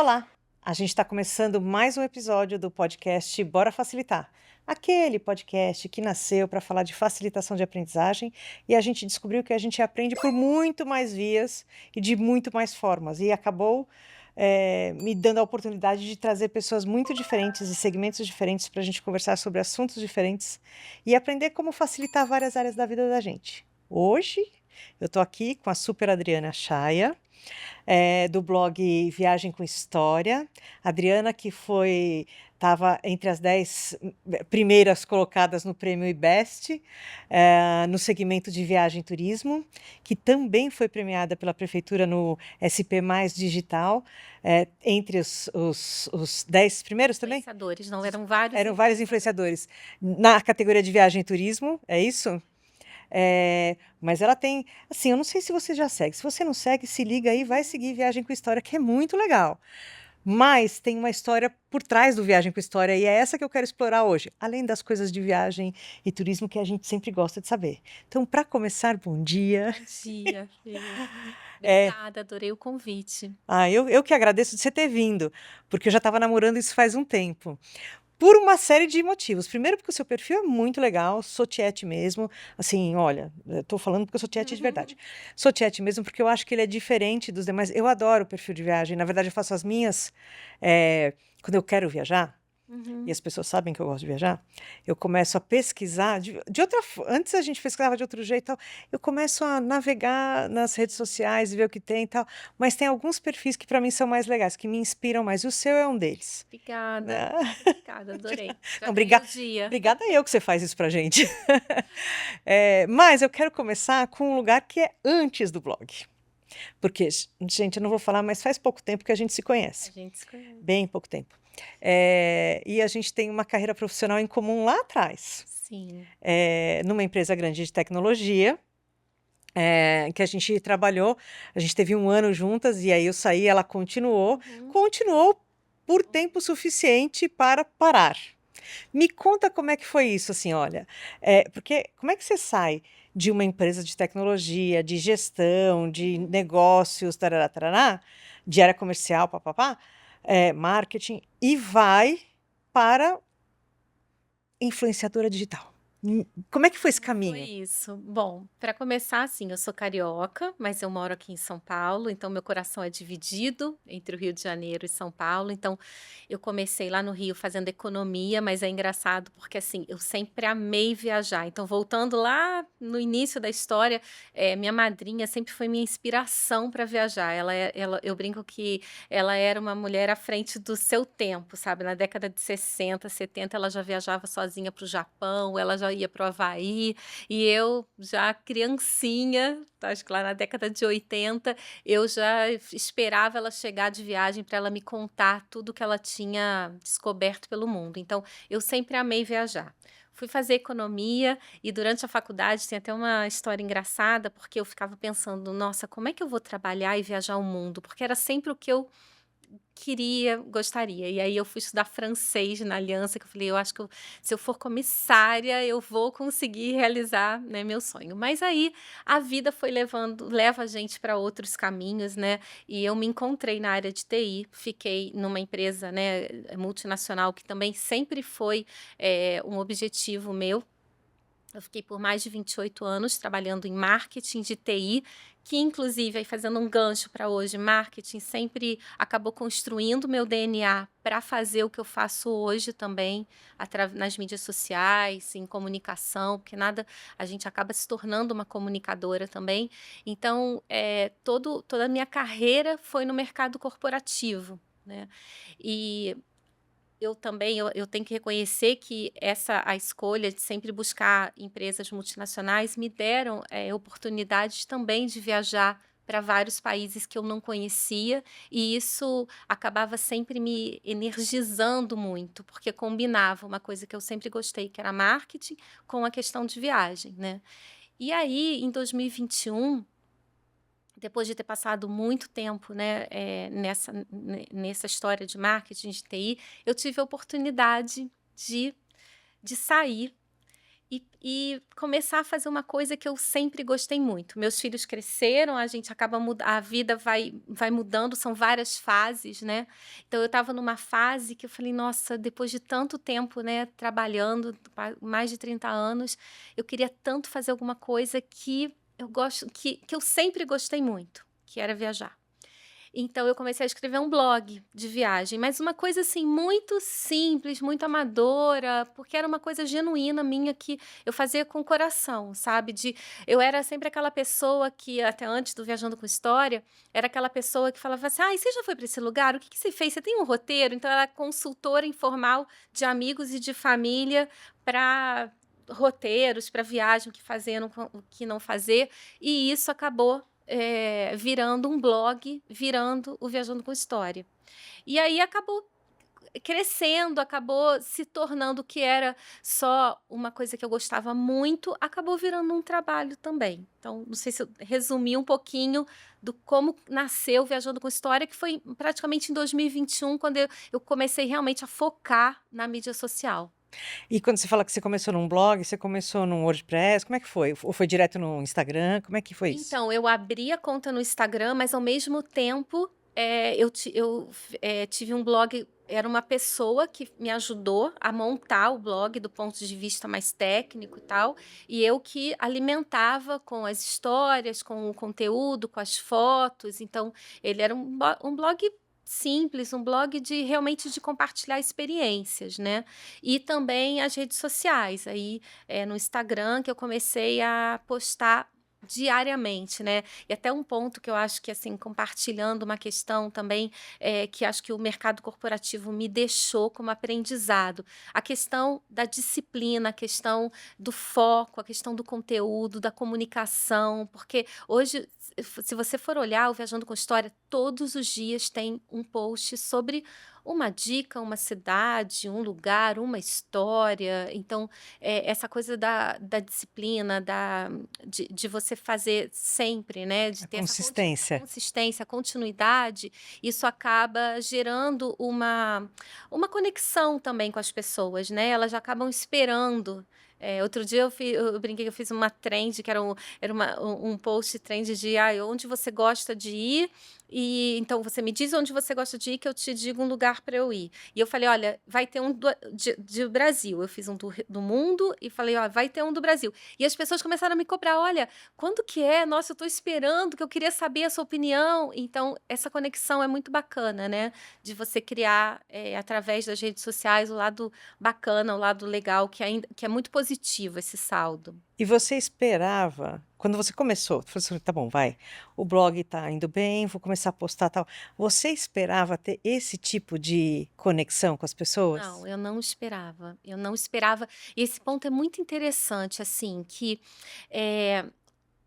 Olá! A gente está começando mais um episódio do podcast Bora Facilitar. Aquele podcast que nasceu para falar de facilitação de aprendizagem e a gente descobriu que a gente aprende por muito mais vias e de muito mais formas. E acabou me dando a oportunidade de trazer pessoas muito diferentes e segmentos diferentes para a gente conversar sobre assuntos diferentes e aprender como facilitar várias áreas da vida da gente. Hoje eu estou aqui com a super Adriana Chaia, do blog Viagem com História. Adriana, que estava entre as 10 primeiras colocadas no prêmio IBEST, no segmento de viagem e turismo, que também foi premiada pela Prefeitura no SP Mais Digital, entre os 10 primeiros também? Influenciadores, não, eram vários Eram vários influenciadores. Na categoria de viagem e turismo, é isso? Mas ela tem, assim, eu não sei se você já segue. Se você não segue, se liga aí, vai seguir Viagem com História, que é muito legal. Mas tem uma história por trás do Viagem com História e é essa que eu quero explorar hoje, além das coisas de viagem e turismo que a gente sempre gosta de saber. Então, para começar, bom dia. Bom dia, Fê. É, Obrigada, adorei o convite. eu que agradeço de você ter vindo, porque eu já estava namorando isso faz um tempo. Por uma série de motivos. Primeiro, porque o seu perfil é muito legal, sou tiete mesmo. Assim, olha, estou falando porque eu sou tiete de verdade. Sou tiete mesmo porque eu acho que ele é diferente dos demais. Eu adoro o perfil de viagem. Na verdade, eu faço as minhas quando eu quero viajar. E as pessoas sabem que eu gosto de viajar, eu começo a pesquisar antes a gente pesquisava de outro jeito e tal, eu começo a navegar nas redes sociais e ver o que tem e tal, mas tem alguns perfis que para mim são mais legais, que me inspiram mais, e o seu é um deles. Obrigada, Ah, obrigada, adorei. Já Não, ganhei o dia. obrigada eu que você faz isso pra gente. Mas eu quero começar com um lugar que é antes do blog. Porque, gente, eu não vou falar, mas faz pouco tempo que a gente se A conhece. gente se conhece. Bem pouco tempo. E a gente tem uma carreira profissional em comum lá atrás, Sim. numa empresa grande de tecnologia, que a gente trabalhou, a gente teve 1 ano juntas, e aí eu saí, ela continuou por tempo suficiente para parar. Me conta como é que foi isso, assim, olha, porque como é que você sai de uma empresa de tecnologia, de gestão, de negócios, tarará, tarará, de área comercial, papapá, marketing, e vai para influenciadora digital? Como é que foi esse Como foi caminho? isso? Bom, para começar, assim, eu sou carioca, mas eu moro aqui em São Paulo, então meu coração é dividido entre o Rio de Janeiro e São Paulo. Então, eu comecei lá no Rio fazendo economia, mas é engraçado porque, assim, eu sempre amei viajar. Então, voltando lá no início da história, minha madrinha sempre foi minha inspiração para viajar. Eu brinco que ela era uma mulher à frente do seu tempo, sabe? Na década de 60, 70, ela já viajava sozinha para o Japão, ela já ia para o Havaí, e eu já criancinha, acho que lá na década de 80, eu já esperava ela chegar de viagem para ela me contar tudo que ela tinha descoberto pelo mundo. Então, eu sempre amei viajar. Fui fazer economia e durante a faculdade tem até uma história engraçada, porque eu ficava pensando, nossa, como é que eu vou trabalhar e viajar o mundo? Porque era sempre o que eu gostaria. E aí eu fui estudar francês na Aliança, que eu falei: "Eu acho que se eu for comissária, eu vou conseguir realizar, né, meu sonho". Mas aí a vida leva a gente para outros caminhos, né, e eu me encontrei na área de TI, fiquei numa empresa, né, multinacional que também sempre foi, um objetivo meu. Eu fiquei por mais de 28 anos trabalhando em marketing de TI, que inclusive, aí fazendo um gancho para hoje, marketing sempre acabou construindo meu DNA para fazer o que eu faço hoje também, nas mídias sociais, em comunicação, porque a gente acaba se tornando uma comunicadora também. Então, toda a minha carreira foi no mercado corporativo, né? E eu também eu tenho que reconhecer que a escolha de sempre buscar empresas multinacionais me deram, oportunidades também de viajar para vários países que eu não conhecia, e isso acabava sempre me energizando muito, porque combinava uma coisa que eu sempre gostei, que era marketing, com a questão de viagem, né. E aí, em 2021, depois de ter passado muito tempo, né, nessa história de marketing de TI, eu tive a oportunidade de sair e começar a fazer uma coisa que eu sempre gostei muito. Meus filhos cresceram, a gente acaba a vida vai mudando, são várias fases, né. Então eu estava numa fase que eu falei: "Nossa, depois de tanto tempo, né, trabalhando, mais de 30 anos, eu queria tanto fazer alguma coisa que eu gosto que eu sempre gostei muito, que era viajar". Então eu comecei a escrever um blog de viagem, mas uma coisa, assim, muito simples, muito amadora, porque era uma coisa genuína minha que eu fazia com o coração, sabe, eu era sempre aquela pessoa que, até antes do Viajando com História, era aquela pessoa que falava assim: "Ai, você já foi para esse lugar? O que que você fez? Você tem um roteiro?". Então ela é consultora informal de amigos e de família para roteiros, para viagem, o que fazer, o que não fazer, e isso acabou virando um blog, virando o Viajando com História. E aí acabou crescendo, acabou se tornando o que era só uma coisa que eu gostava muito, acabou virando um trabalho também. Então, não sei se eu resumi um pouquinho do como nasceu o Viajando com História, que foi praticamente em 2021, quando eu comecei realmente a focar na mídia social. E quando você fala que você começou num blog, você começou num WordPress, como é que foi? Ou foi direto no Instagram, como é que foi isso? Então, eu abri a conta no Instagram, mas ao mesmo tempo, tive um blog. Era uma pessoa que me ajudou a montar o blog do ponto de vista mais técnico e tal, e eu que alimentava com as histórias, com o conteúdo, com as fotos. Então, ele era um blog simples, um blog realmente de compartilhar experiências, né. E também as redes sociais, aí, no Instagram que eu comecei a postar diariamente, né. E até um ponto que eu acho que, assim, compartilhando uma questão também, que acho que o mercado corporativo me deixou como aprendizado, a questão da disciplina, a questão do foco, a questão do conteúdo, da comunicação, porque hoje, se você for olhar o Viajando com História, todos os dias tem um post sobre uma dica, uma cidade, um lugar, uma história. Então, essa coisa da disciplina, de você fazer sempre, né, de A ter essa consistência. consistência, continuidade, isso acaba gerando uma conexão também com as pessoas, né, elas acabam esperando. Outro dia eu brinquei que eu fiz uma trend que era um post trend de: "Ai, onde você gosta de ir, e então você me diz onde você gosta de ir que eu te digo um lugar para eu ir". E eu falei: "Olha, vai ter um do Brasil", eu fiz um do mundo e falei: "Ó, vai ter um do Brasil". E as pessoas começaram a me cobrar: "Olha, quando que é? Nossa, eu estou esperando, que eu queria saber a sua opinião". Então essa conexão é muito bacana, né, de você criar, através das redes sociais, o lado bacana, o lado legal, que é muito positivo esse saldo. E você esperava, quando você começou, falou assim: "Tá bom, vai, o blog tá indo bem, vou começar a postar, tal". Você esperava ter esse tipo de conexão com as pessoas? Não, eu não esperava, eu não esperava. E esse ponto é muito interessante, assim, que, eh,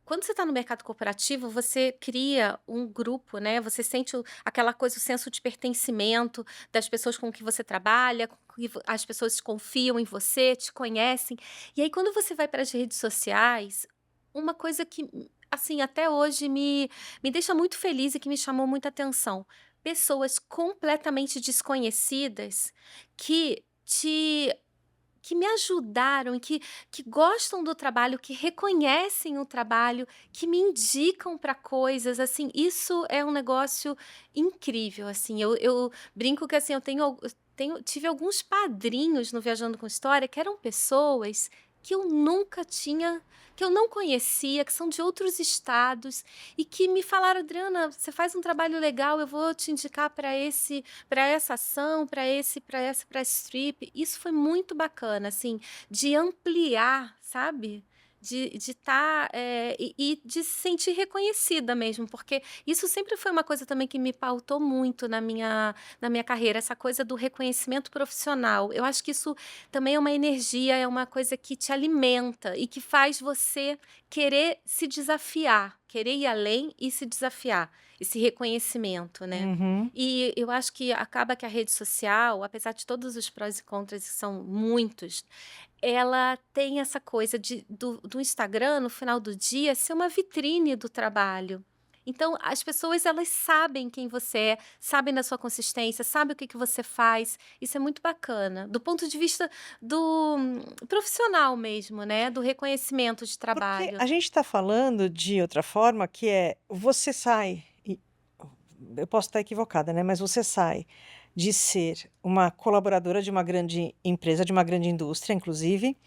quando você está no mercado corporativo, você cria um grupo, né, você sente aquela coisa, o senso de pertencimento das pessoas com que você trabalha, com que as pessoas confiam em você, te conhecem. E aí quando você vai para as redes sociais, uma coisa que, assim, até hoje me deixa muito feliz e que me chamou muita atenção, pessoas completamente desconhecidas que te que me ajudaram e que gostam do trabalho, que reconhecem o trabalho, que me indicam para coisas, assim, isso é um negócio incrível, assim. Eu brinco que, assim, tive alguns padrinhos no Viajando com História que eram pessoas que eu nunca tinha que eu não conhecia, que são de outros estados e que me falaram: "Adriana, você faz um trabalho legal, eu vou te indicar para essa ação, para esse trip". Isso foi muito bacana, assim, de ampliar, sabe, de estar, e de se sentir reconhecida mesmo, porque isso sempre foi uma coisa também que me pautou muito na minha carreira, essa coisa do reconhecimento profissional. Eu acho que isso também é uma energia, é uma coisa que te alimenta e que faz você querer se desafiar, querer ir além e se desafiar, esse reconhecimento, né. Uhum. E eu acho que acaba que a rede social, apesar de todos os prós e contras, que são muitos, ela tem essa coisa do Instagram, no final do dia, ser uma vitrine do trabalho. Então, as pessoas elas sabem quem você é, sabem da sua consistência, sabem o que que você faz. Isso é muito bacana, do ponto de vista do profissional mesmo, né, do reconhecimento de Porque trabalho. a gente está falando de outra forma, que é você sai, e eu posso estar equivocada, né? Mas você sai de ser uma colaboradora de uma grande empresa, de uma grande indústria, inclusive,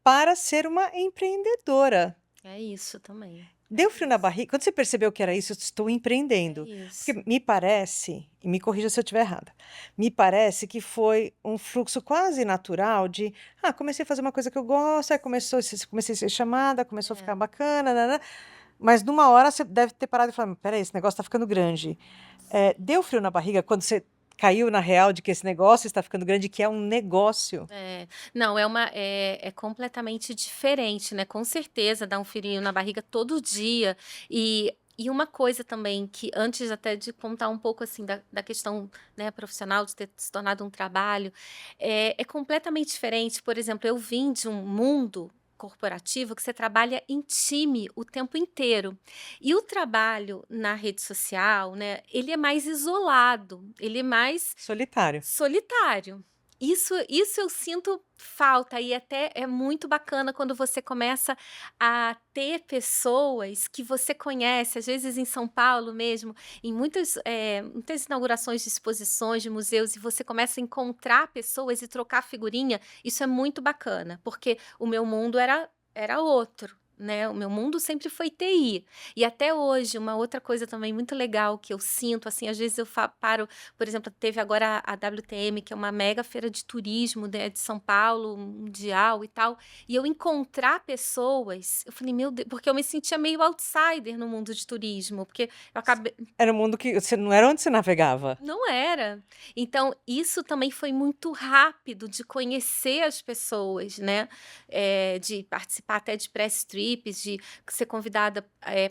para ser uma empreendedora. É isso também. É Deu frio na isso. barriga? Quando você percebeu que era isso, eu estou É empreendendo. Porque isso. me parece, e me corrija se eu estiver errada, me parece que foi um fluxo quase natural de, comecei a fazer uma coisa que eu gosto, aí comecei a ser chamada, começou a ficar É. bacana, né? Mas numa hora você deve ter parado e falado, peraí, esse negócio está ficando grande. Deu frio na barriga quando você caiu na real de que esse negócio está ficando grande, que é um negócio. É. Não, é completamente diferente, né, com certeza dá um friozinho na barriga todo dia. E uma coisa também que antes até de contar um pouco, assim, da questão, né, profissional, de ter se tornado um trabalho, é completamente diferente. Por exemplo, eu vim de um mundo corporativo que você trabalha em time o tempo inteiro. E o trabalho na rede social, né, ele é mais isolado, ele é mais Solitário. solitário. Isso eu sinto falta e até é muito bacana quando você começa a ter pessoas que você conhece, às vezes em São Paulo mesmo, em muitas inaugurações de exposições, de museus, e você começa a encontrar pessoas e trocar figurinha, isso é muito bacana, porque o meu mundo era outro, né, o meu mundo sempre foi TI. E até hoje, uma outra coisa também muito legal que eu sinto, assim, às vezes eu paro, por exemplo, teve agora a WTM, que é uma mega feira de turismo, né, de São Paulo, mundial e tal, e eu encontrar pessoas, eu falei: "Meu Deus", porque eu me sentia meio outsider no mundo de turismo, porque eu acabei Era um mundo que você não era onde você navegava. não era. Então, isso também foi muito rápido de conhecer as pessoas, né, de participar até de press trips, de ser convidada,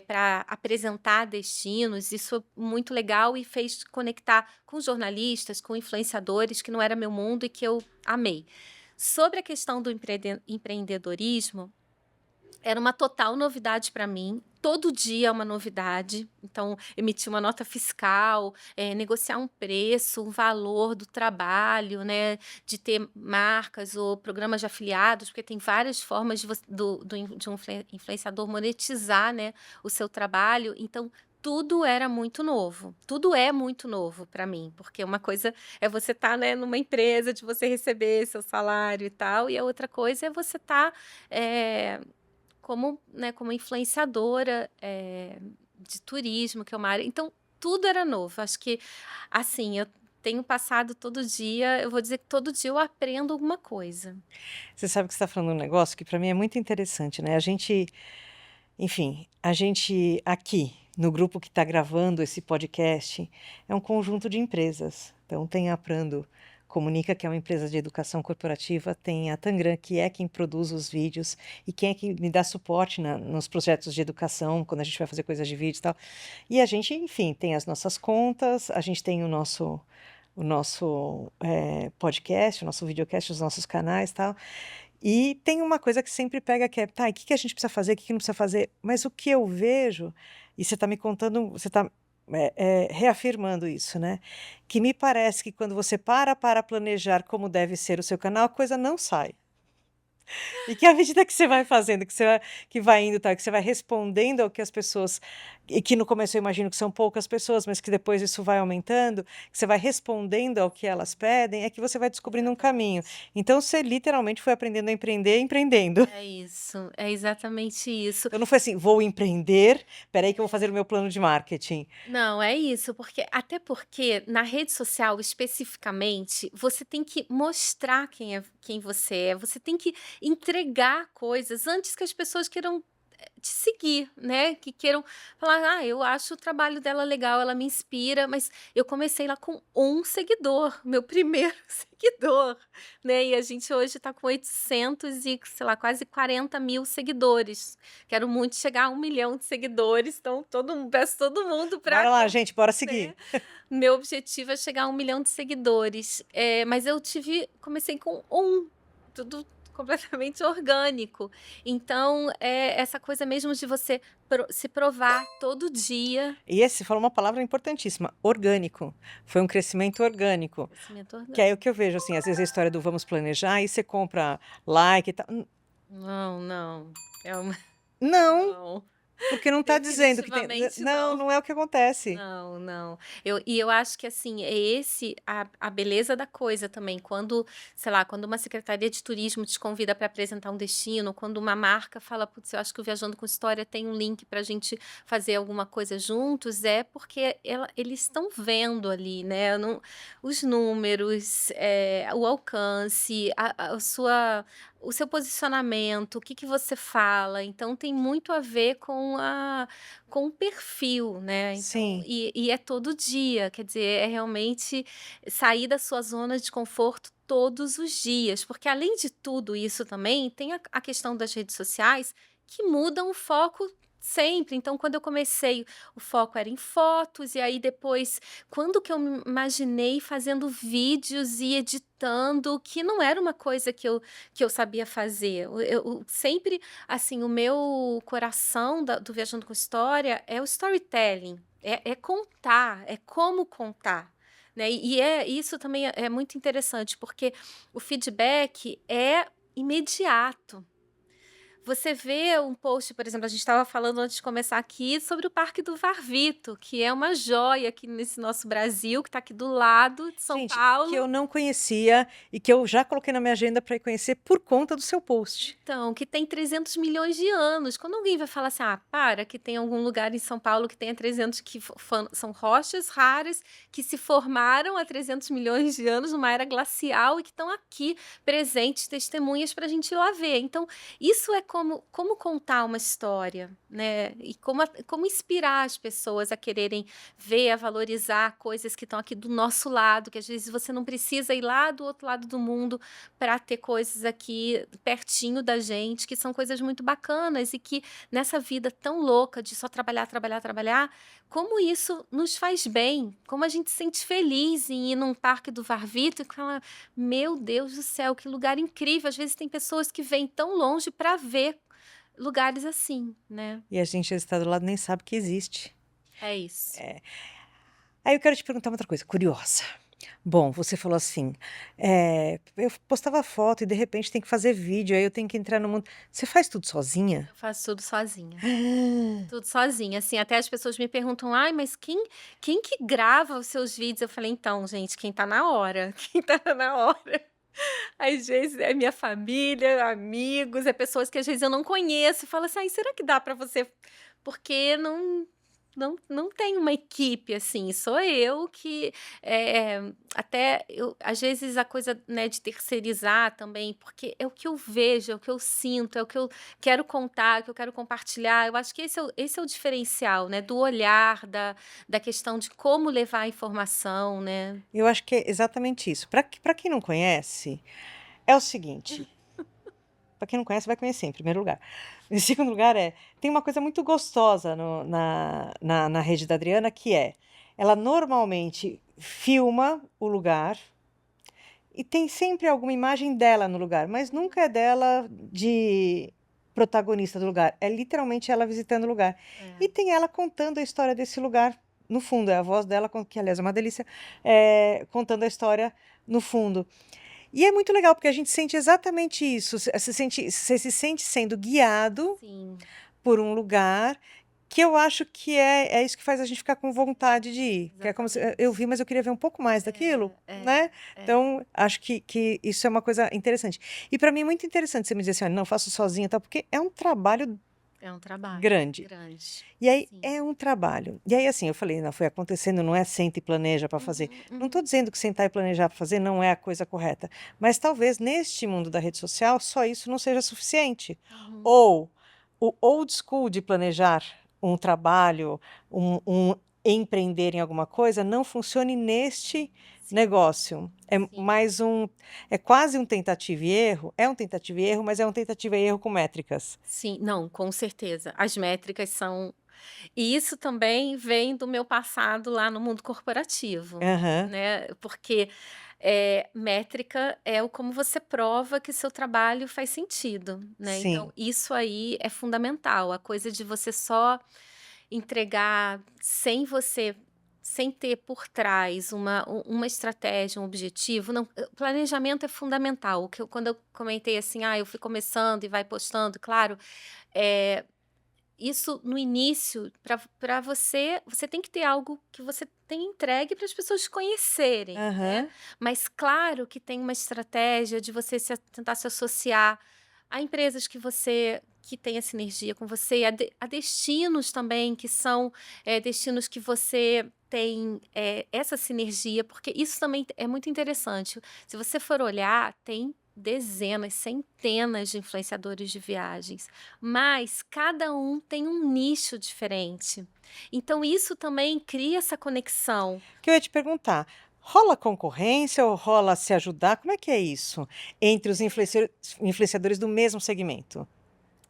pra apresentar destinos, isso é muito legal e fez conectar com jornalistas, com influenciadores, que não era meu mundo e que eu amei. Sobre a questão do empreendedorismo, era uma total novidade para mim. Todo dia é uma novidade. Então, emitir uma nota fiscal, negociar um preço, um valor do trabalho, né, de ter marcas ou programas de afiliados, porque tem várias formas de de um influenciador monetizar, né, o seu trabalho. Então, tudo era muito novo. Tudo é muito novo para mim, porque uma coisa é você estar, né, numa empresa, de você receber seu salário e tal, e a outra coisa é você estar, como, né, como influenciadora, de turismo, que é uma área, então tudo era novo. Acho que, assim, eu tenho passado todo dia, eu vou dizer que todo dia eu aprendo alguma coisa. Você sabe que você está falando um negócio que para mim é muito interessante, né? A gente, enfim, a gente aqui no grupo que está gravando esse podcast é um conjunto de empresas. Então tem a Prando Comunica, que é uma empresa de educação corporativa, tem a Tangram, que é quem produz os vídeos e quem é que me dá suporte nos projetos de educação, quando a gente vai fazer coisas de vídeo e tal. E a gente, enfim, tem as nossas contas, a gente tem o nosso podcast, o nosso videocast, os nossos canais e tal. E tem uma coisa que sempre pega que é, tá, e o que que a gente precisa fazer, o que que não precisa fazer? Mas o que eu vejo, e você está me contando, você está reafirmando isso, né? Que me parece que quando você para planejar como deve ser o seu canal, a coisa não sai. E que à medida que você vai fazendo, que vai indo, tá, que você vai respondendo ao que as pessoas, e que no começo eu imagino que são poucas pessoas, mas que depois isso vai aumentando, que você vai respondendo ao que elas pedem, é que você vai descobrindo um caminho. Exatamente. Então você literalmente foi aprendendo a empreender empreendendo. É isso, é exatamente isso. Então não foi assim, vou empreender, peraí que eu vou fazer o meu plano de marketing. Não, é isso, porque até porque na rede social especificamente, você tem que mostrar quem você é, você tem que entregar coisas antes que as pessoas queiram te seguir, né, que queiram falar: "Ah, eu acho o trabalho dela legal, ela me inspira", mas eu comecei lá com um seguidor, meu primeiro seguidor, né, e a gente hoje está com 800 e, sei lá, quase 40.000 seguidores. Quero muito chegar a 1.000.000 de seguidores, então peço todo mundo para, Bora lá, gente, bora né, seguir. meu objetivo é chegar a 1.000.000 de seguidores, mas eu comecei com um, tudo completamente orgânico. Então, é essa coisa mesmo de você se provar todo dia. E esse, você falou uma palavra importantíssima, orgânico. Foi um crescimento orgânico. Crescimento Que é o orgânico. que eu vejo, assim, às vezes a história do vamos planejar e você compra like e tal. Não, não. É uma Não, não. porque não está dizendo que tem. Definitivamente Não, não. não é o que acontece. Não, não. Eu acho que, assim, é esse a beleza da coisa também, quando, sei lá, quando uma secretaria de turismo te convida para apresentar um destino, quando uma marca fala: "Putz, eu acho que o Viajando com História tem um link pra gente fazer alguma coisa juntos", é porque eles estão vendo ali, né, não os números, o alcance, a sua o seu posicionamento, o que que você fala, então tem muito a ver com o perfil, né, então Sim. e é todo dia, quer dizer, é realmente sair da sua zona de conforto todos os dias, porque além de tudo isso também, tem a questão das redes sociais, que mudam o foco sempre, então quando eu comecei, o foco era em fotos, e aí depois, quando que eu me imaginei fazendo vídeos e editando, que não era uma coisa que eu sabia fazer, eu sempre assim, o meu coração do Viajando com História é o storytelling, é contar, é como contar, né. Isso também é muito interessante, porque o feedback é imediato. Você vê um post, por exemplo, a gente estava falando antes de começar aqui sobre o Parque do Varvito, que é uma joia aqui nesse nosso Brasil, que está aqui do lado de São Gente, que eu Paulo. não conhecia e que eu já coloquei na minha agenda para ir conhecer por conta do seu post. Então, que tem 300 milhões de anos. Quando alguém vai falar assim: "Ah, para que tem algum lugar em São Paulo que tenha 300 que são rochas raras que se formaram há 300 milhões de anos numa era glacial e que estão aqui presentes, testemunhas para a gente ir lá ver". Então, isso é como contar uma história, né, e como inspirar as pessoas a quererem ver, a valorizar coisas que estão aqui do nosso lado, que às vezes você não precisa ir lá do outro lado do mundo para ter coisas aqui pertinho da gente, que são coisas muito bacanas e que nessa vida tão louca de só trabalhar, trabalhar, trabalhar, como isso nos faz bem, como a gente se sente feliz em ir num parque do Varvito e fala: "Meu Deus do céu, que lugar incrível". Às vezes tem pessoas que vêm tão longe para ver lugares assim, né. E a gente está do lado nem sabe que existe. É isso. Aí eu quero te perguntar uma outra coisa, curiosa. Bom, você falou assim, eu postava foto e de repente tem que fazer vídeo, aí eu tenho que entrar no mundo. Você faz tudo sozinha? Eu faço tudo sozinha. Tudo sozinha, assim, até as pessoas me perguntam: "Ai, mas quem que grava os seus vídeos?" Eu falei: "Então, gente, quem tá na hora, quem tá na hora". Às vezes é minha família, amigos, é pessoas que às vezes eu não conheço e falo assim: "Ai, será que dá pra você", porque não tem uma equipe, assim, sou eu que, até eu às vezes a coisa, né, de terceirizar também, porque é o que eu vejo, é o que eu sinto, é o que eu quero contar, é o que eu quero compartilhar, eu acho que esse é o diferencial, né, do olhar, da questão de como levar a informação, né. Eu acho que é exatamente isso. Para quem não conhece, é o seguinte, para quem não conhece vai conhecer em primeiro lugar. Em segundo lugar tem uma coisa muito gostosa na rede da Adriana que é, ela normalmente filma o lugar e tem sempre alguma imagem dela no lugar, mas nunca é dela de protagonista do lugar, é literalmente ela visitando o lugar. E É. tem ela contando a história desse lugar no fundo, é a voz dela, que aliás é uma delícia, contando a história no fundo. E é muito legal, porque a gente sente exatamente isso, você se sente sendo guiado Sim, por um lugar que eu acho que é isso que faz a gente ficar com vontade de ir, que é como se eu exatamente. vi, mas eu queria ver um pouco mais daquilo, É, né. é. Então acho que isso é uma coisa interessante. E para mim é muito interessante você me dizer assim: "Olha, não, faço sozinha e tal", porque é um trabalho É um trabalho grande. grande. E aí Sim. é um trabalho. E aí, assim, eu falei: "Não, foi acontecendo, não é senta e planeja para fazer". Uhum, Não estou uhum, dizendo que sentar e planejar para fazer não é a coisa correta, mas talvez neste mundo da rede social só isso não seja suficiente. uhum. Ou o old school de planejar um trabalho, um empreender em alguma coisa não funcione neste Sim, negócio. sim, É quase um tentativa e erro, é um tentativa e erro, mas é um tentativa e erro com métricas. sim. Não, com certeza. As métricas são e isso também vem do meu passado lá no mundo corporativo, Aham. né, porque Métrica é o como você prova que seu trabalho faz sentido, né. Então Sim. isso aí é fundamental, a coisa de você só entregar sem ter por trás uma estratégia, um objetivo, não, planejamento é fundamental, o que quando eu comentei assim: "Ah, eu fui começando e vai postando", claro, eh isso no início, para você tem que ter algo que você tenha entregue para as pessoas conhecerem, né. Aham. Mas claro que tem uma estratégia de você tentar se associar a empresas que tenha sinergia com você, a destinos também que são, destinos que você tem, essa sinergia, porque isso também é muito interessante. Se você for olhar, tem dezenas, centenas de influenciadores de viagens, mas cada um tem um nicho diferente. Então isso também cria essa conexão. Que eu ia te perguntar, rola concorrência ou rola se ajudar? Como é que é isso entre os influenciadores do mesmo segmento?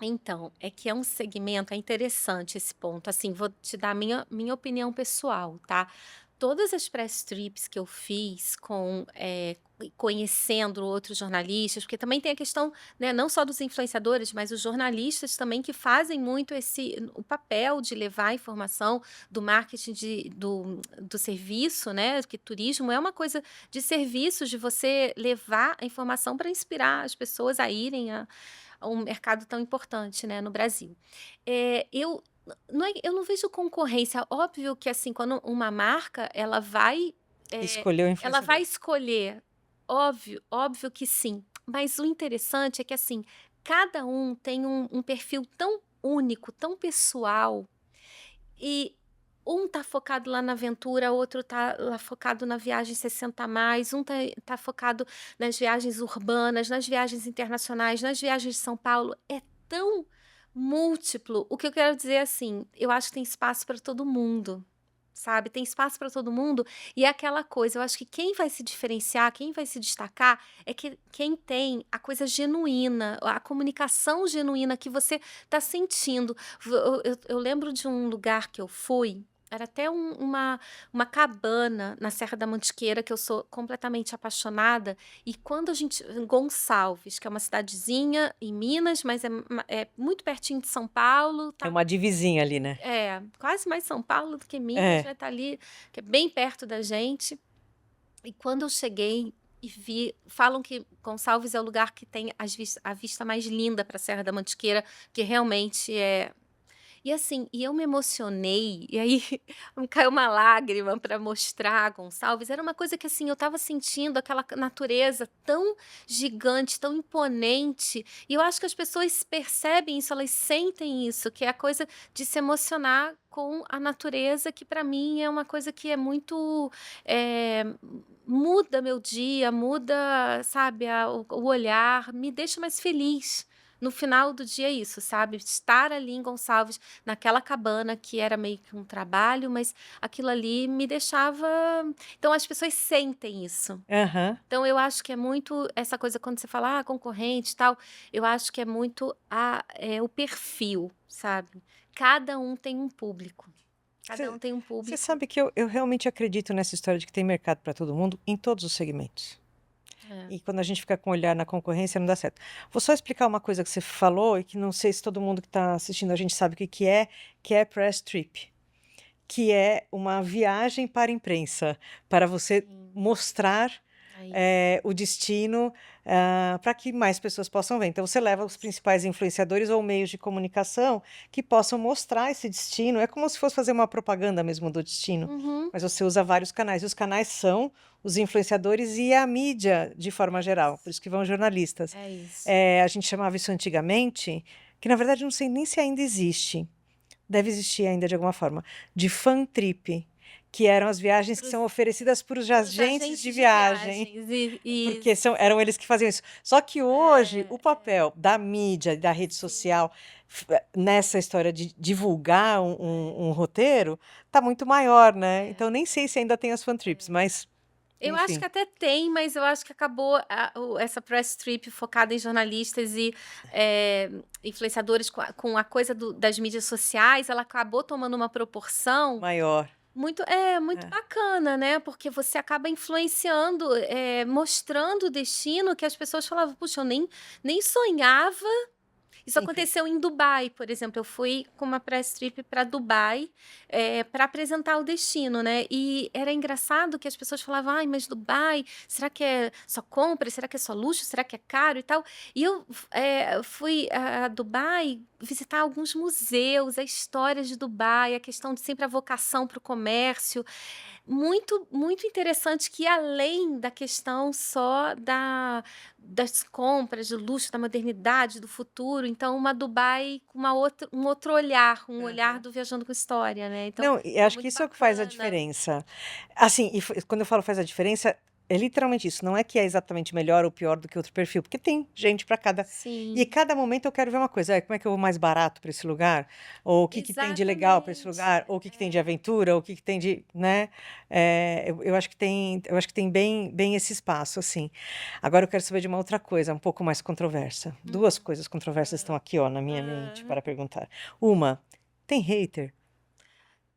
Então, é que é um segmento, é interessante esse ponto, assim, vou te dar a minha opinião pessoal, tá. Todas as press trips que eu fiz conhecendo outros jornalistas, porque também tem a questão, né, não só dos influenciadores, mas os jornalistas também que fazem muito o papel de levar a informação do marketing do serviço, né, que turismo é uma coisa de serviços, de você levar a informação para inspirar as pessoas a irem a um mercado tão importante, né, no Brasil. Eu eu não vejo concorrência, óbvio que, assim, quando uma marca eh, Escolheu o ela vai influenciador. escolher, óbvio que sim, mas o interessante é que, assim, cada um tem um perfil tão único, tão pessoal, e um tá focado lá na aventura, outro tá lá focado na viagem 60 a mais, um tá focado nas viagens urbanas, nas viagens internacionais, nas viagens de São Paulo. É tão múltiplo. O que eu quero dizer, assim, eu acho que tem espaço para todo mundo, sabe, tem espaço para todo mundo, e é aquela coisa, eu acho que quem vai se diferenciar, quem vai se destacar, é quem tem a coisa genuína, a comunicação genuína que você tá sentindo. Eu lembro de um lugar que eu fui, era até uma cabana na Serra da Mantiqueira, que eu sou completamente apaixonada, e quando a gente Gonçalves, que é uma cidadezinha em Minas, mas é muito pertinho de São Paulo, É tá, uma divisinha ali, né? quase mais São Paulo do que Minas, É. né, tá ali, que é bem perto da gente. E quando eu cheguei e vi, falam que Gonçalves é o lugar que tem a vista mais linda para a Serra da Mantiqueira, que realmente é. E assim, eu me emocionei, e aí me caiu uma lágrima para mostrar Gonçalves, era uma coisa que, assim, eu estava sentindo aquela natureza tão gigante, tão imponente, e eu acho que as pessoas percebem isso, elas sentem isso, que é a coisa de se emocionar com a natureza, que para mim é uma coisa que é muito, eh, muda meu dia, muda, sabe, o olhar, me deixa mais feliz. No final do dia é isso, sabe, estar ali em Gonçalves, naquela cabana que era meio que um trabalho, mas aquilo ali me deixava, então as pessoas sentem isso. Aham. Então eu acho que é muito essa coisa quando você fala: "Ah, concorrente e tal", eu acho que é muito o perfil, sabe. Cada um tem um público, cada um Você tem um você público. sabe que eu realmente acredito nessa história de que tem mercado para todo mundo, em todos os segmentos. É. E quando a gente fica com o olhar na concorrência, não dá certo. Vou só explicar uma coisa que você falou e que não sei se todo mundo que está assistindo a gente sabe o que é press trip, que é uma viagem para a imprensa, para você Sim, mostrar, é isso. o destino, para que mais pessoas possam ver. Então você leva os principais influenciadores ou meios de comunicação que possam mostrar esse destino, é como se fosse fazer uma propaganda mesmo do destino, Uhum. mas você usa vários canais, e os canais são os influenciadores e a mídia de forma É geral, por isso, isso que vão jornalistas. é isso. A gente chamava isso antigamente, que na verdade não sei nem se ainda existe, deve existir ainda de alguma forma, de fan trip, que eram as viagens que Para são oferecidas por os os agentes de agentes de viagem, viagens, porque isso. eram eles que faziam isso. Só que hoje o É, papel da mídia, da rede sim, social, nessa história de divulgar um roteiro, está muito maior, né? é. Então nem sei se ainda tem as fan trips, mas Eu acho que enfim. até tem, mas eu acho que acabou essa press trip focada em jornalistas e influenciadores com a coisa das mídias sociais, ela acabou tomando uma proporção Maior. muito É. bacana, né? Porque você acaba influenciando, mostrando o destino que as pessoas falavam, puxa, eu nem sonhava. Isso Sim, sim. aconteceu em Dubai, por exemplo. Eu fui com uma press trip para Dubai, para apresentar o destino, né? E era engraçado que as pessoas falavam: ai, mas Dubai, será que é só compra? Será que é só luxo? Será que é caro e tal? E eu fui a Dubai visitar alguns museus, a história de Dubai, a questão de sempre a vocação para o comércio. Muito, muito interessante que além da questão só das compras, do luxo, da modernidade, do futuro, então uma Dubai com um outro olhar, um olhar Aham. do Viajando com História, né, então Não, e foi acho que muito isso é o que faz a bacana. diferença. Assim, e quando eu falo faz a diferença, é literalmente isso, não é que é exatamente melhor ou pior do que outro perfil, porque tem gente para cada e Sim, cada momento eu quero ver uma coisa, como é que eu vou mais barato para esse lugar? Ou o que que tem de legal para esse lugar? exatamente. Ou o que que tem de aventura? Ou o que que tem de, né? Eu acho que tem bem esse espaço, assim. Agora eu quero saber de uma outra coisa, um pouco mais controversa. Hum, 2 coisas controversas estão hã, aqui, ó, na minha mente hã. para perguntar. Uma, tem hater?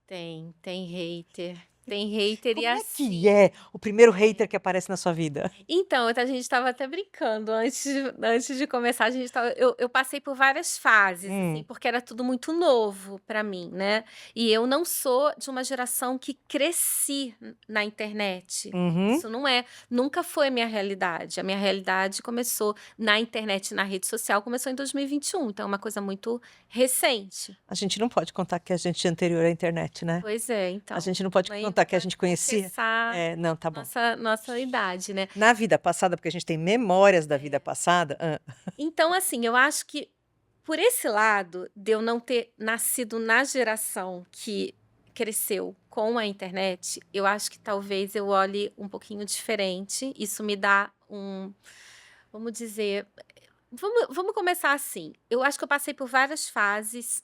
Tem hater. Tem hater e Como é que assim é o primeiro é. hater que aparece na sua vida? Então, a gente estava até brincando antes de começar, a gente estava eu passei por várias fases, assim, Hum, porque era tudo muito novo para mim, né. E eu não sou de uma geração que cresci na internet. uhum. Isso nunca foi a minha realidade. A minha realidade começou na internet, na rede social, começou em 2021, então é uma coisa muito recente. A gente não pode contar que a gente é anterior à internet, né. Pois é, A então, gente não pode aí contar que a para gente conhecia confessar não, tá bom. nossa idade, né. Na vida passada, porque a gente tem memórias da vida passada Então, assim, eu acho que por esse lado de eu não ter nascido na geração que cresceu com a internet, eu acho que talvez eu olhe um pouquinho diferente. Isso me dá vamos dizer, vamos começar assim. Eu acho que eu passei por várias fases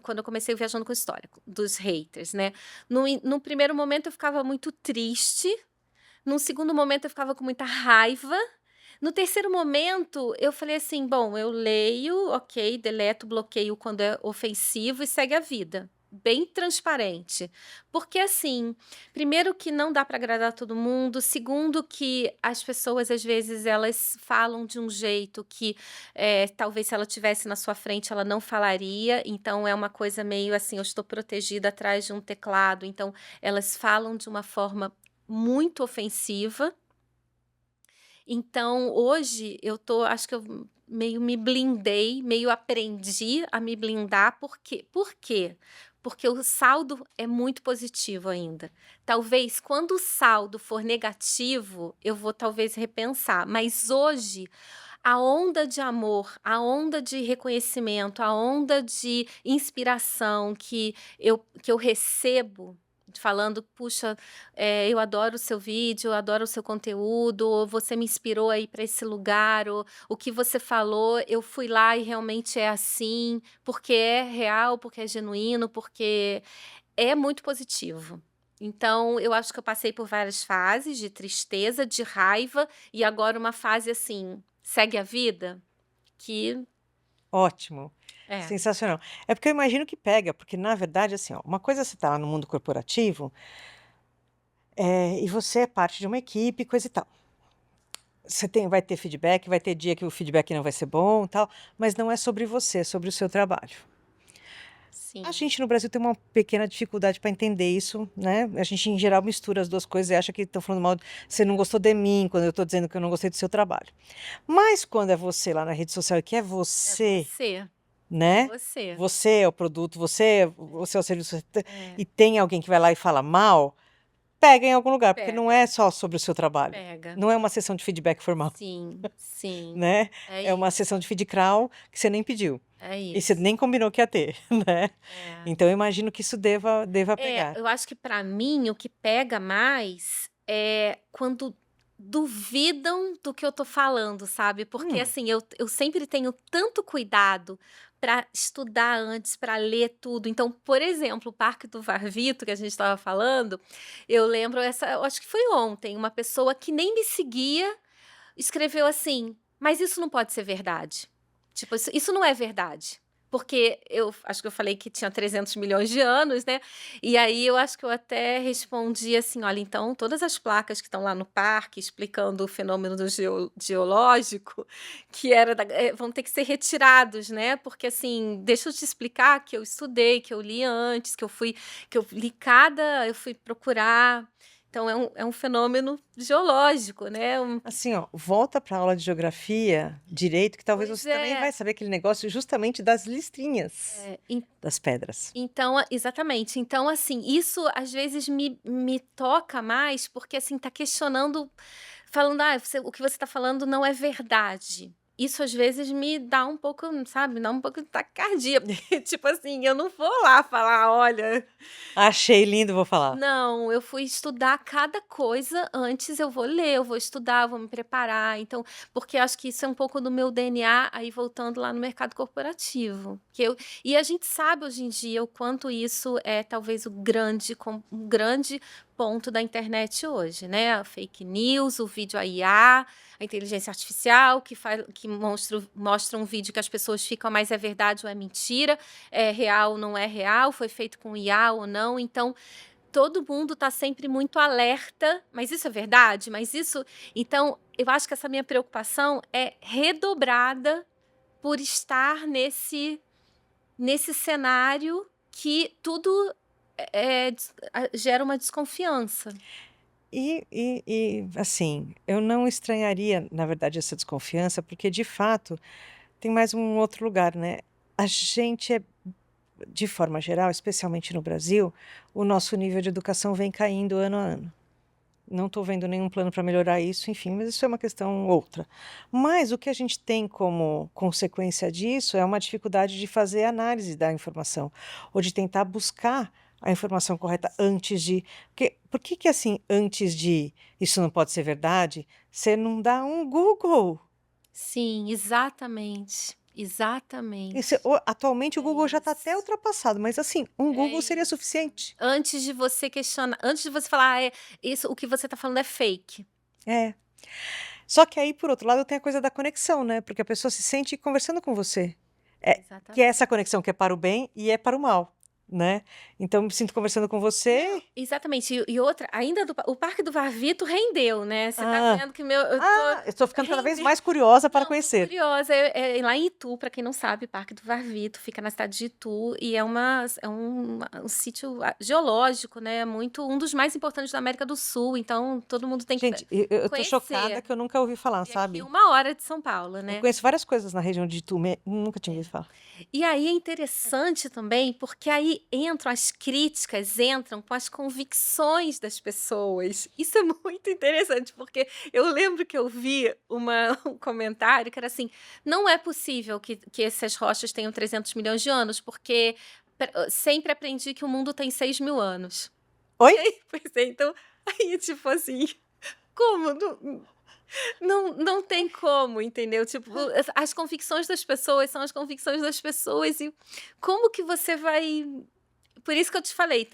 quando eu comecei Viajando com História, dos haters, né? No primeiro momento eu ficava muito triste, num segundo momento eu ficava com muita raiva. No terceiro momento, eu falei assim: "Bom, eu leio, ok, deleto, bloqueio quando é ofensivo e segue a vida". Bem transparente. Porque, assim, primeiro que não dá para agradar todo mundo, segundo que as pessoas, às vezes, elas falam de um jeito que, talvez se ela tivesse na sua frente ela não falaria, então é uma coisa meio assim, eu estou protegida atrás de um teclado, então elas falam de uma forma muito ofensiva. Então, hoje acho que eu meio me blindei, meio aprendi a me blindar, por quê? Porque o saldo é muito positivo ainda. Talvez quando o saldo for negativo, eu vou talvez repensar, mas hoje a onda de amor, a onda de reconhecimento, a onda de inspiração que eu recebo falando: "Puxa, eu adoro o seu vídeo, eu adoro o seu conteúdo", ou "Você me inspirou a ir para esse lugar", ou "O que você falou, eu fui lá e realmente é assim", porque é real, porque é genuíno, porque é muito positivo. Então, eu acho que eu passei por várias fases de tristeza, de raiva e agora uma fase, assim, segue a vida, que ótimo, é. sensacional. É porque eu imagino que pega, porque na verdade, assim, ó, uma coisa é você tá lá no mundo corporativo, e você é parte de uma equipe, coisa e tal. Vai ter feedback, vai ter dia que o feedback não vai ser bom, e tal, mas não é sobre você, é sobre o seu trabalho. A Sim, gente no Brasil tem uma pequena dificuldade para entender isso, né, a gente em geral mistura as 2 coisas e acha que estão falando mal você não gostou de mim, quando eu estou dizendo que eu não gostei do seu trabalho. Mas quando é você lá na rede social e que é é você, você, é né, você. você é o produto, você é o serviço, É, e tem alguém que vai lá e fala mal, pega em algum lugar, porque não pega, é só sobre o seu trabalho, pega. não é uma sessão de feedback formal, Sim, sim, né, é é uma sessão isso, de feed crawl que você nem pediu, é e você isso. nem combinou que ia ter, né. É. Então eu imagino que isso deva pegar. Eu acho que para mim o que pega mais é quando duvidam do que eu tô falando, sabe. Porque, Hum, assim, eu sempre tenho tanto cuidado para estudar antes, para ler tudo. Então, por exemplo, o Parque do Varvito, que a gente estava falando, eu lembro eu acho que foi ontem, uma pessoa que nem me seguia escreveu assim: "Mas isso não pode ser verdade. Tipo, isso não é verdade". porque eu acho que eu falei que tinha 300 milhões de anos, né? E aí eu acho que eu até respondi assim: olha, então todas as placas que estão lá no parque explicando o fenômeno do geológico, vão ter que ser retirados, né? Porque assim, deixa eu te explicar que eu estudei, que eu li antes, que eu li eu fui procurar. Então é um fenômeno geológico, né? Assim, ó, volta para a aula de geografia, direito, que talvez Pois você também é. vai saber aquele negócio justamente das listrinhas É, das pedras. então, exatamente. Então, assim, isso às vezes me toca mais, porque assim, tá questionando, falando, o que você tá falando não é verdade. Isso às vezes me dá um pouco, sabe, me dá um pouco de taquicardia, porque, tipo assim, eu não vou lá falar, olha. Achei lindo, vou falar. Não, eu fui estudar cada coisa antes, eu vou ler, eu vou estudar, eu vou me preparar. Então, porque eu acho que isso é um pouco do meu DNA, aí voltando lá no mercado corporativo. E a gente sabe hoje em dia o quanto isso é talvez um grande ponto da internet hoje, né? A fake news, o vídeo a inteligência artificial, que mostra um vídeo que as pessoas ficam, mas é verdade ou é mentira, é real ou não é real, foi feito com IA ou não. Então, todo mundo está sempre muito alerta, mas isso é verdade? Mas isso. Então, eu acho que essa minha preocupação é redobrada por estar nesse cenário que tudo gera uma desconfiança. Assim, eu não estranharia, na verdade, essa desconfiança, porque de fato tem mais um outro lugar, né? A gente é, de forma geral, especialmente no Brasil, o nosso nível de educação vem caindo ano a ano. Não estou vendo nenhum plano para melhorar isso, enfim, mas isso é uma questão outra. Mas o que a gente tem como consequência disso é uma dificuldade de fazer análise da informação, ou de tentar buscar a informação correta antes de. Por que que assim, antes de isso não pode ser verdade, você não dá um Google? Sim, exatamente. Exatamente. Atualmente o É Google já está até isso. ultrapassado, mas assim, um É Google seria isso. suficiente. Antes de você questionar, antes de você falar, isso, o que você está falando é fake. É. Só que aí, por outro lado, tem a coisa da conexão, né? Porque a pessoa se sente conversando com você. Que é Exatamente. essa conexão que é para o bem e é para o mal, né? Então, eu me sinto conversando com você. Exatamente. E outra, ainda o Parque do Varvito rendeu, né? Você tá Ah, vendo que eu tô eu estou ficando cada vez rendeu. mais curiosa para Não, tô conhecer. curiosa. Lá em Itu, para quem não sabe, Parque do Varvito fica na cidade de Itu e é um sítio geológico, né? Muito um dos mais importantes da América do Sul. Então todo mundo tem que Gente, eu tô chocada conhecer. que eu nunca ouvi falar, E aqui sabe? 1 hora de São Paulo, Eu né? conheço várias coisas na região de Itu, nunca tinha ouvido falar. E aí é interessante também, porque aí as críticas entram com as convicções das pessoas. Isso é muito interessante, porque eu lembro que eu vi um comentário que era assim: não é possível que essas rochas tenham 300 milhões de anos, porque sempre aprendi que o mundo tem 6 mil anos. Oi? E aí, pois é, então, aí tipo assim, como? Não tem como, entendeu? Tipo, as convicções das pessoas são as convicções das pessoas e como que você vai. Por isso que eu te falei,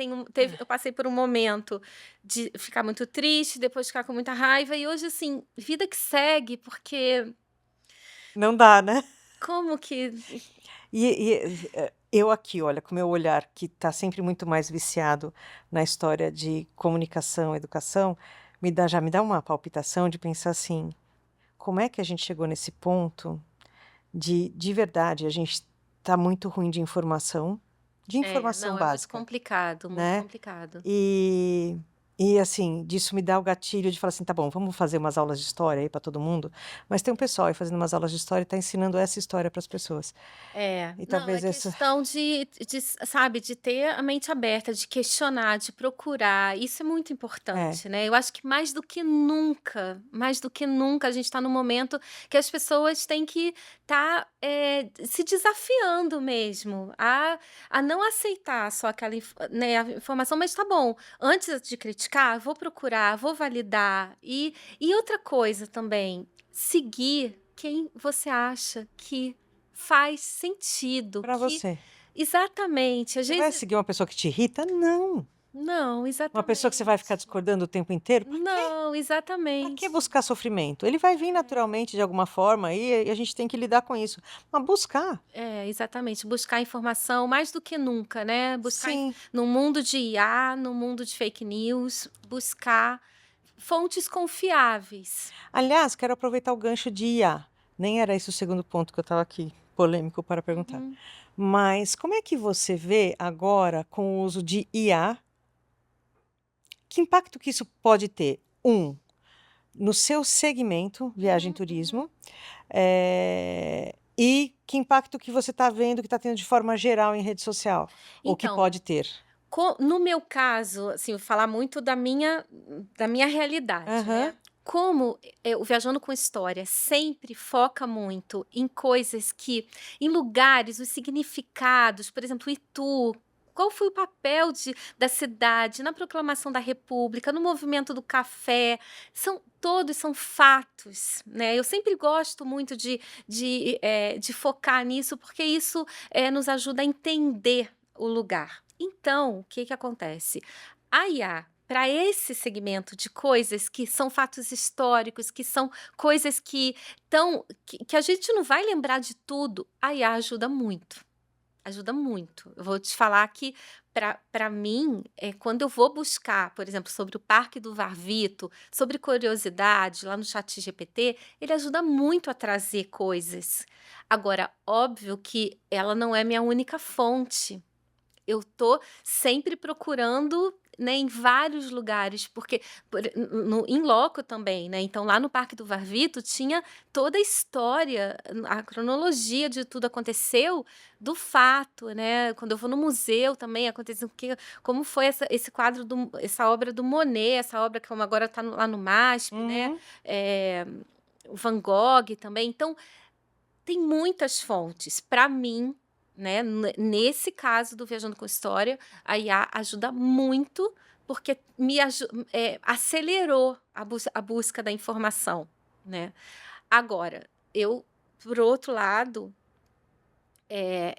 eu passei por um momento de ficar muito triste, depois ficar com muita raiva, e hoje, assim, vida que segue, porque Não dá, né? como que. Eu aqui, olha, com o meu olhar, que está sempre muito mais viciado na história de comunicação, educação, já me dá uma palpitação de pensar assim, como é que a gente chegou nesse ponto de verdade, a gente está muito ruim de informação Não, é muito básica, complicado, muito né? complicado. E, e assim, disso me dá o gatilho de falar assim, tá bom, vamos fazer umas aulas de história aí para todo mundo, mas tem um pessoal aí fazendo umas aulas de história e está ensinando essa história para as pessoas. E Não, é talvez essa. questão sabe, de ter a mente aberta, de questionar, de procurar. Isso é muito É, importante, né? Eu acho que mais do que nunca, a gente está num momento que as pessoas têm que estar se desafiando mesmo a não aceitar só aquela né, a informação, mas tá bom, antes de criticar, vou procurar, vou validar. E outra coisa também, seguir quem você acha que faz sentido, para você. exatamente, às Você vai vezes seguir uma pessoa que te irrita? Não. Não, Uma pessoa que você vai ficar exatamente. discordando o tempo inteiro, Não, pra que exatamente. buscar sofrimento? Ele vai vir É. naturalmente de alguma forma e a gente tem que lidar com isso. Mas buscar, É, exatamente, buscar informação mais do que nunca, né, sim. no mundo de IA, no mundo de fake news, buscar fontes confiáveis. Aliás, quero aproveitar o gancho de IA. Nem era esse o segundo ponto que eu estava aqui, polêmico para perguntar. Uhum. Mas como é que você vê agora com o uso de IA? Que impacto que isso pode ter? No seu segmento, viagem e Uhum, uhum. turismo, e que impacto que você está vendo que está tendo de forma geral em rede social? Ou que Então, pode ter? no meu caso, assim, eu vou falar muito da minha realidade, Aham. né. Como, o Viajando com História sempre foca muito em coisas que em lugares, os significados, por exemplo, Itu, qual foi o papel da cidade na proclamação da república, no movimento do café, todos são fatos, né. Eu sempre gosto muito de focar nisso, porque isso, nos ajuda a entender o lugar. Então, o que que acontece? A IA, para esse segmento de coisas que são fatos históricos, que são coisas que a gente não vai lembrar de tudo, a IA ajuda muito. Ajuda muito. Eu vou te falar que para mim, quando eu vou buscar, por exemplo, sobre o Parque do Varvito, sobre curiosidade lá no Chat GPT, ele ajuda muito a trazer coisas. Agora, óbvio que ela não é minha única fonte. Eu tô sempre procurando, né, em vários lugares, porque em loco também, né, então lá no Parque do Varvito tinha toda a história, a cronologia de tudo aconteceu, do fato, né, quando eu vou no museu também aconteceu como foi esse quadro essa obra do Monet, essa obra que como agora está lá no MASP, né, Uhum. eh, o Van Gogh também, então tem muitas fontes. Para mim, né, nesse caso do Viajando com História, a IA ajuda muito, porque acelerou a busca da informação, né. Agora, por outro lado,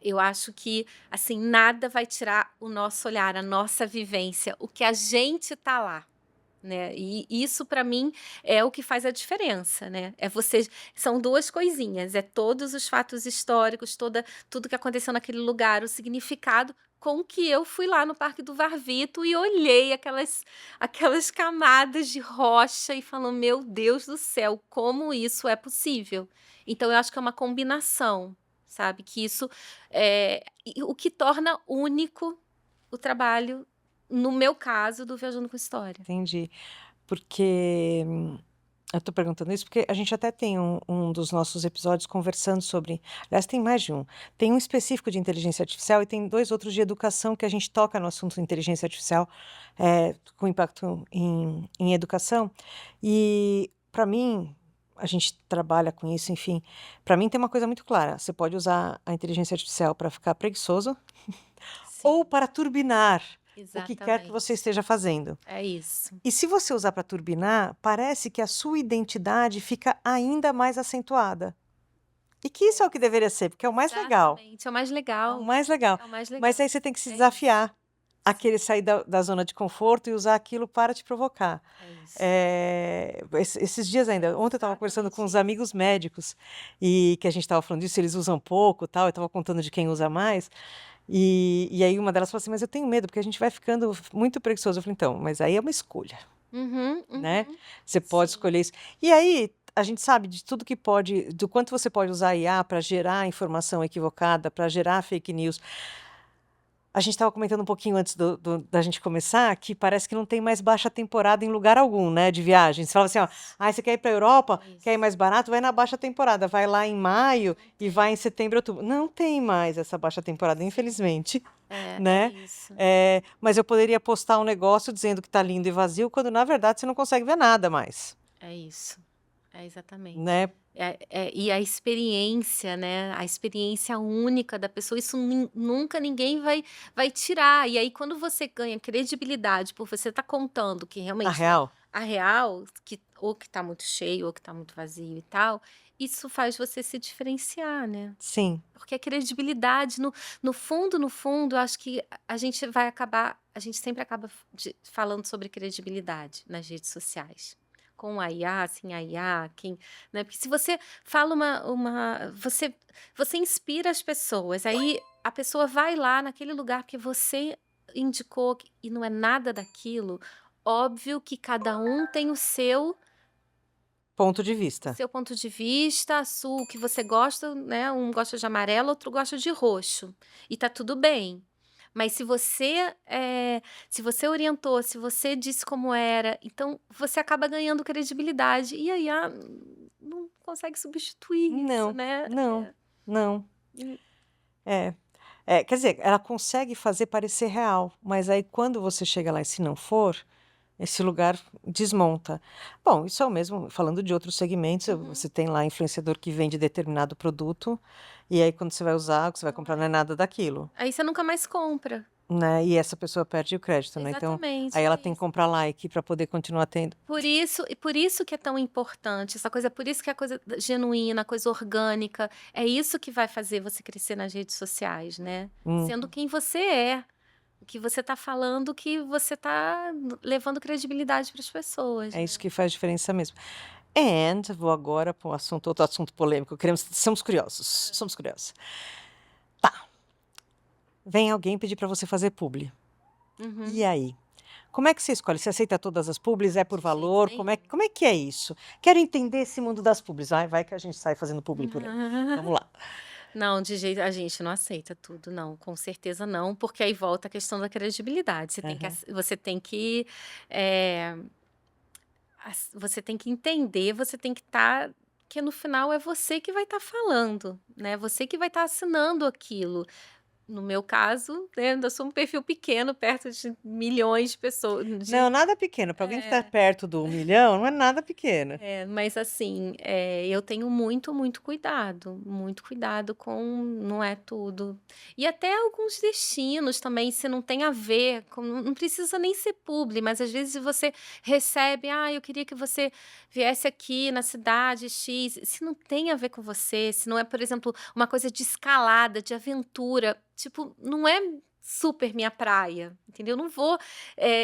eu acho que, assim, nada vai tirar o nosso olhar, a nossa vivência, o que a gente tá lá. Né, e isso para mim é o que faz a diferença, né, são 2 coisinhas, é todos os fatos históricos, tudo que aconteceu naquele lugar, o significado com que eu fui lá no Parque do Varvito e olhei aquelas camadas de rocha e falou: "Meu Deus do céu, como isso é possível?". Então eu acho que é uma combinação, sabe, que isso, o que torna único o trabalho, no meu caso, do Viajando com História. Entendi. Porque eu tô perguntando isso porque a gente até tem um dos nossos episódios conversando sobre, aliás, tem mais de um. Tem um específico de inteligência artificial e tem 2 outros de educação que a gente toca no assunto inteligência artificial, com impacto em educação. E para mim, a gente trabalha com isso, enfim, para mim tem uma coisa muito clara, você pode usar a inteligência artificial para ficar preguiçoso ou Sim, para turbinar o que quer que você exatamente. esteja fazendo. É isso. E se você usar para turbinar, parece que a sua identidade fica ainda mais acentuada. E que É isso é o que isso. deveria ser, porque é o mais legal, Exatamente, é o mais é o legal, mais legal. é o mais Mas aí legal. você tem que se É isso. desafiar a Sim, querer sair da zona de conforto e usar aquilo para te provocar. é isso. Esses dias É ainda, ontem eu estava conversando com exatamente uns isso. amigos médicos e que a gente estava falando disso, eles usam pouco, tal, eu estava contando de quem usa mais, e aí uma delas falou assim: "Mas eu tenho medo, porque a gente vai ficando muito preguiçoso". Eu falei: "Então, mas aí é uma escolha". Uhum, Né, uhum. você pode Sim. escolher isso. E aí, a gente sabe de tudo que pode do quanto você pode usar a IA para gerar informação equivocada, para gerar fake news. A gente estava comentando um pouquinho antes da gente começar, que parece que não tem mais baixa temporada em lugar algum, né, de viagem. Você fala assim: "Ó, Isso, você quer ir para a Europa, quer ir isso. mais barato, vai na baixa temporada, vai lá em maio Não e vai tem. em setembro, outubro". Não tem mais essa baixa temporada, Sim. infelizmente, É né. isso. Mas eu poderia postar um negócio dizendo que está lindo e vazio, quando na verdade você não consegue ver nada mais. É isso. É exatamente. Né. E a experiência, né, a experiência única da pessoa, isso nunca ninguém vai tirar. E aí quando você ganha credibilidade por você estar contando que A realmente, né, real? a real, que ou que tá muito cheio ou que tá muito vazio e tal, isso faz você se diferenciar, né? Sim. Porque a credibilidade, no fundo, eu acho que a gente vai acabar, a gente sempre acaba falando sobre credibilidade nas redes sociais. Com a IA, sem a IA, quem, né? Porque se você fala você inspira as pessoas, aí a pessoa vai lá naquele lugar que você indicou e não é nada daquilo. Óbvio que cada um tem Ponto de o vista. seu ponto de vista, o que você gosta, né, um gosta de amarelo, outro gosta de roxo, e tá tudo bem. Mas se você orientou, se você disse como era, então você acaba ganhando credibilidade, e aí não consegue substituir isso, Não, né. não, não. Hum, É. Quer dizer, ela consegue fazer parecer real, mas aí quando você chega lá e se não for, esse lugar desmonta. Bom, isso é o mesmo falando de outros segmentos, uhum. você tem lá influenciador que vende determinado produto, e aí quando você vai usar, o que você vai Não comprar não é. é nada daquilo, Aí você nunca mais compra. né, e essa pessoa perde o crédito, né, então, Exatamente, aí ela é tem que isso. comprar like para poder continuar tendo. Por isso que é tão importante essa coisa, por isso que é a coisa genuína, a coisa orgânica, é isso que vai fazer você crescer nas redes sociais, né? Hum, Sendo quem você é, o que você tá falando, que você tá levando credibilidade para as pessoas, é isso né? que faz diferença mesmo. And vou agora para um assunto outro assunto polêmico, somos curiosos, somos curiosos. Vem alguém pedir para você fazer publi. Uhum. E aí? Como é que você escolhe? Você aceita todas as publis? É por De jeito valor? nenhum. Como é que é isso? Quero entender esse mundo das publis. Vai que a gente sai fazendo publi por aí. Vamos lá. Não, de jeito a gente não aceita tudo, não, com certeza não, porque aí volta a questão da credibilidade. Aham. Eh, você tem que entender, você tem que estar, que no final é você que vai estar falando, né, você que vai estar assinando aquilo. No meu caso, né, eu sou um perfil pequeno perto de milhões de pessoas Não, de nada pequeno. Para alguém que está é. perto do 1 milhão, não é nada pequeno. É, mas assim, eu tenho muito cuidado com não é tudo. E até alguns destinos também, se não tem a ver com não precisa nem ser publi, mas às vezes você recebe: "Ah, eu queria que você viesse aqui na cidade X", se não tem a ver com você, se não é, por exemplo, uma coisa de escalada, de aventura, tipo, não é super minha praia, entendeu? Eu não vou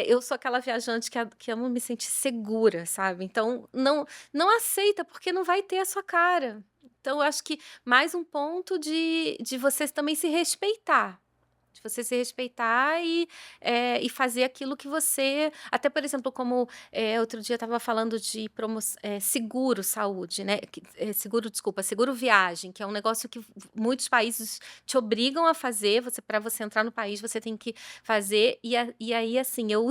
eu sou aquela viajante que amo me sentir segura, sabe. Então não aceita, porque não vai ter a sua cara. Então eu acho que mais um ponto de você também se respeitar. De você se respeitar e fazer aquilo que você até, por exemplo, como, outro dia eu estava falando de seguro saúde, né, seguro viagem, que é um negócio que muitos países te obrigam a fazer, você para você entrar no país, você tem que fazer, e aí, assim, eu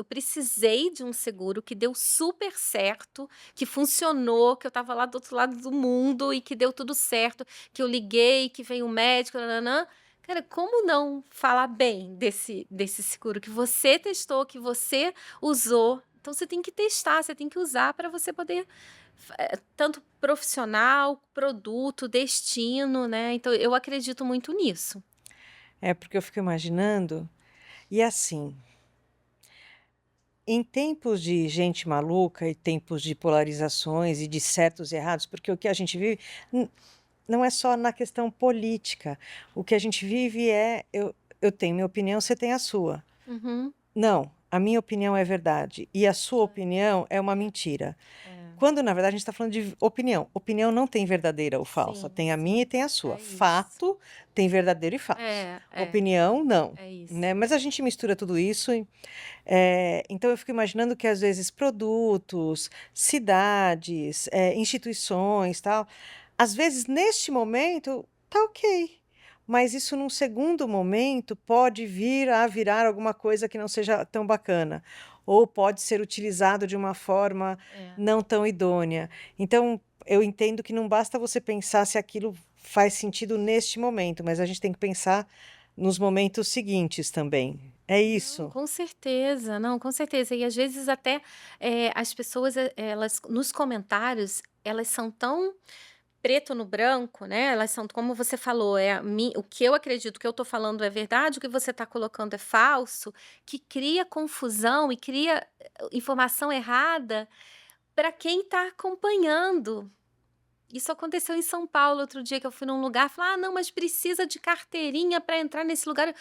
precisei de um seguro que deu super certo, que funcionou, que eu estava lá do outro lado do mundo e que deu tudo certo, que eu liguei, que veio o médico, nã Cara, como não falar bem desse seguro que você testou, que você usou? Então você tem que testar, você tem que usar para você poder tanto profissional, produto, destino, né, então eu acredito muito nisso. É porque eu fico imaginando, e assim, em tempos de gente maluca e tempos de polarizações e de certos e errados, porque o que a gente vive não é só na questão política. O que a gente vive é eu tenho minha opinião, você tem a sua. Uhum. Não, a minha opinião é verdade e a sua opinião é uma mentira. É. Quando na verdade a gente está falando de opinião. Opinião não tem verdadeira ou falsa, Sim, tem a minha e sim, tem a sua. é isso. Fato tem verdadeiro e falso. É, Opinião não, é isso. né? Mas a gente mistura tudo isso, então eu fico imaginando que às vezes produtos, cidades, instituições, tal, às vezes neste momento tá ok, mas isso num segundo momento pode vir a virar alguma coisa que não seja tão bacana, ou pode ser utilizado de uma forma É. não tão idônea. Então eu entendo que não basta você pensar se aquilo faz sentido neste momento, mas a gente tem que pensar nos momentos seguintes também. É Não, isso. com certeza, não, com certeza. E às vezes até, as pessoas, elas nos comentários, elas são tão preto no branco, né, elas são como você falou, o que eu acredito, o que eu estou falando é verdade, o que você está colocando é falso, que cria confusão e cria informação errada para quem está acompanhando. Isso aconteceu em São Paulo outro dia que eu fui num lugar, falar: "Ah, não, mas precisa de carteirinha para entrar nesse lugar".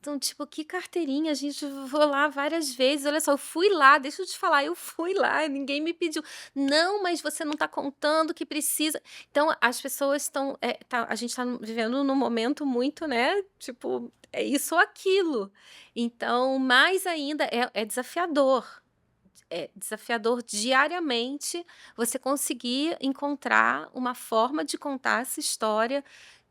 Então, tipo, que carteirinha? A gente vou lá várias vezes. Olha só, eu fui lá, deixa eu te falar, eu fui lá, ninguém me pediu. Não, mas você não está contando que precisa. Então, as pessoas estão. A gente está vivendo num momento muito, né? Tipo, é isso ou aquilo. Então, mais ainda, é desafiador. É desafiador diariamente você conseguir encontrar uma forma de contar essa história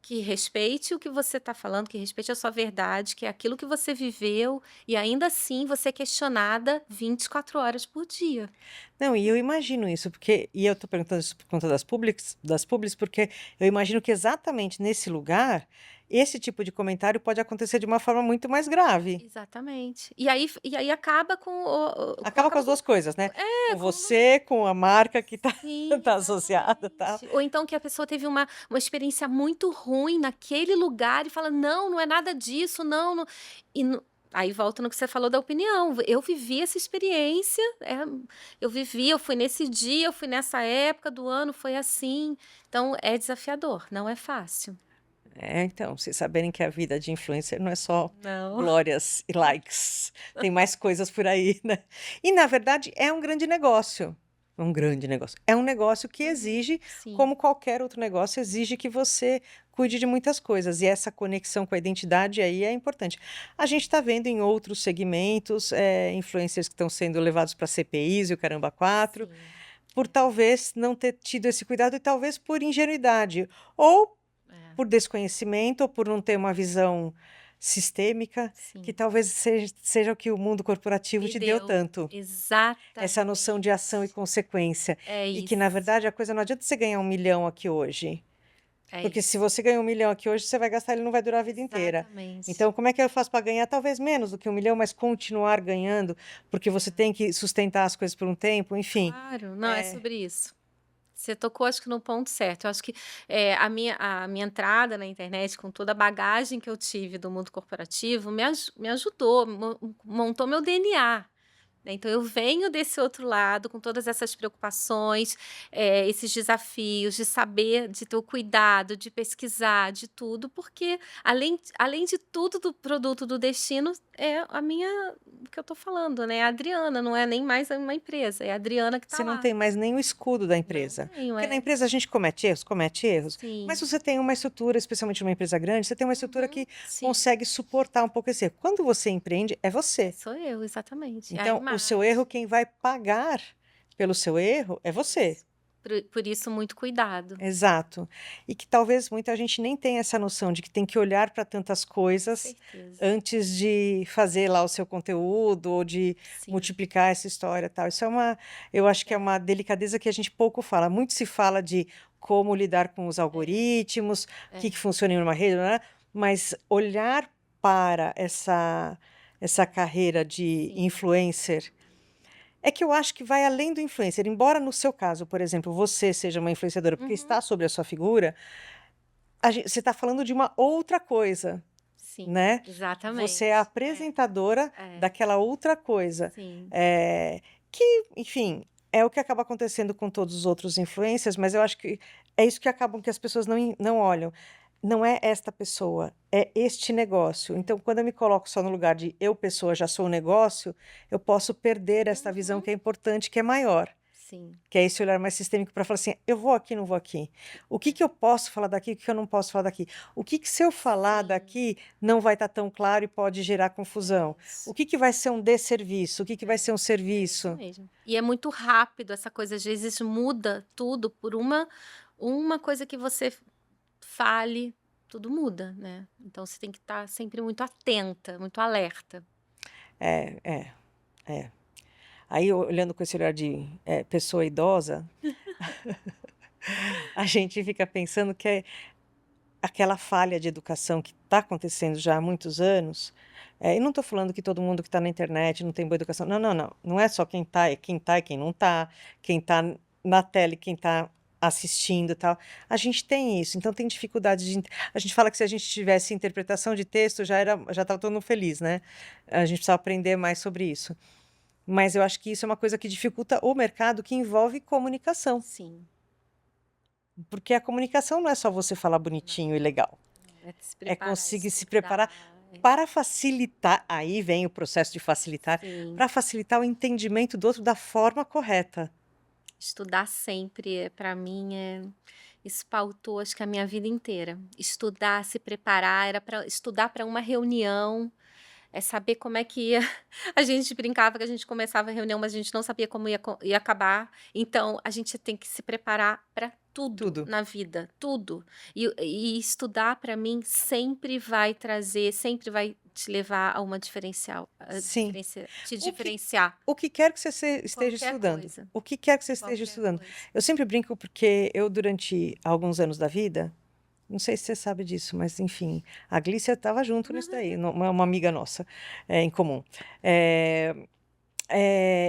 que respeite o que você está falando, que respeite a sua verdade, que é aquilo que você viveu, e ainda assim você é questionada 24 horas por dia. Não, e eu imagino isso, porque e eu tô perguntando isso por conta das publics, porque eu imagino que exatamente nesse lugar, esse tipo de comentário pode acontecer de uma forma muito mais grave. Exatamente. E aí acaba com o com Acaba com acaba as com 2 coisas, né, é, com com você, com a marca que tá sim, tá associada, tal. exatamente. Ou então que a pessoa teve uma experiência muito ruim naquele lugar e fala: "Não, não é nada disso, não, não", e no aí volta no que você falou da opinião, eu vivi essa experiência, eu vivi, eu fui nesse dia, eu fui nessa época do ano, foi assim. Então é desafiador, não é fácil. É, então, vocês saberem que a vida de influencer não é só Não. glórias e likes, tem mais coisas por aí, né. E na verdade é um grande negócio, um grande negócio. É um negócio que Uhum. exige, Sim, como qualquer outro negócio, exige que você cuide de muitas coisas, e essa conexão com a identidade aí é importante. A gente está vendo em outros segmentos, influencers que estão sendo levados para CPIs e o caramba 4, sim. por talvez não ter tido esse cuidado e talvez por ingenuidade, ou É, por desconhecimento ou por não ter uma visão sistêmica, que sim. talvez seja o que o mundo corporativo Me te deu deu. tanto, essa noção de ação e Exatamente. consequência. É E que, na isso, verdade, a coisa não adianta você ganhar 1 milhão aqui hoje, é porque se isso. você ganha 1 milhão aqui hoje, você vai gastar, ele não vai durar a vida inteira. Exatamente. Então, como é que eu faço para ganhar talvez menos do que 1 milhão, mas continuar ganhando, porque você É. tem que sustentar as coisas por um tempo, enfim. Claro, não, é É, sobre isso. Você tocou acho que no ponto certo. Eu acho que, a minha entrada na internet com toda a bagagem que eu tive do mundo corporativo me ajudou, montou meu DNA. Né, então eu venho desse outro lado com todas essas preocupações, esses desafios de saber, de ter o cuidado, de pesquisar, de tudo, porque além de tudo do produto do destino, é a minha o que eu estou falando, né, é a Adriana, não é nem mais uma empresa, é a Adriana que está você não lá. tem mais nem o escudo da Não empresa. tenho, Porque na empresa a gente comete erros, mas sim. você tem uma estrutura, especialmente numa empresa grande, você tem uma estrutura Uhum, que sim. consegue suportar um pouco esse erro. Quando você empreende, é você. Sou eu, exatamente. É a Então, o seu erro, imagem. quem vai pagar pelo seu erro é você. Isso. Por isso muito cuidado. Exato. E que talvez muita gente nem tenha essa noção de que tem que olhar para tantas Com coisas certeza. antes de fazer lá o seu conteúdo ou de Sim, multiplicar essa história, tal. Isso é uma, eu acho que é é, uma delicadeza que a gente pouco fala. Muito se fala de como lidar com os é, algoritmos, o que é. que funciona em uma rede, né? Mas olhar para essa carreira de Sim. influencer é que eu acho que vai além do influencer, embora no seu caso, por exemplo, você seja uma influenciadora, porque Uhum. está sobre a sua figura, você está falando de uma outra coisa, Sim, né. Você é a exatamente. apresentadora É, daquela outra coisa, sim. que, enfim, é o que acaba acontecendo com todos os outros influencers, mas eu acho que é isso que acabam que as pessoas não olham. Não é esta pessoa, é este negócio. É. Então, quando eu me coloco só no lugar de eu, pessoa, já sou o negócio, eu posso perder esta visão Uhum. que é importante, que é maior. Sim, Que é esse olhar mais sistêmico para falar assim: "Eu vou aqui, não vou aqui. O que é. que eu posso falar daqui, o que eu não posso falar daqui? O que que se eu falar Sim, daqui não vai estar tão claro e pode gerar é confusão? O isso. que que vai ser um desserviço? O que que vai ser um É isso serviço?" mesmo. E é muito rápido essa coisa, às vezes muda tudo por uma coisa que você fale, tudo muda, né. Então você tem que estar sempre muito atenta, muito alerta. É, é, é. Aí olhando com esse olhar de, pessoa idosa, a gente fica pensando que é aquela falha de educação que está acontecendo já há muitos anos, e não estou falando que todo mundo que está na internet não tem boa educação, não, não, não, não é só quem está, é quem está e quem está na tela e quem está assistindo e tal. A gente tem isso, então tem dificuldade de a gente fala que se a gente tivesse interpretação de texto já estava todo mundo feliz, né. A gente precisa aprender mais sobre isso. Mas eu acho que isso é uma coisa que dificulta o mercado que envolve comunicação. Sim. Porque a comunicação não é só você falar bonitinho e legal, É se é preparar, conseguir se preparar estudar, para facilitar, aí vem o processo de facilitar, sim. para facilitar o entendimento do outro da forma correta. Estudar sempre, para mim, isso pautou acho que a minha vida inteira. Estudar, se preparar, era para estudar para uma reunião, é saber como é que ia a gente brincava que a gente começava a reunião, mas a gente não sabia como ia acabar, então a gente tem que se preparar para tudo Tudo. na vida, tudo. E estudar para mim sempre vai te levar a uma diferencial a Sim. te O que diferenciar. o que quer que você esteja Qualquer estudando, coisa, o que quer que você esteja qualquer estudando. coisa. Eu sempre brinco, porque eu durante alguns anos da vida, não sei se você sabe disso, mas enfim, a Glícia estava junto nisso daí, uma amiga nossa, em comum. Eh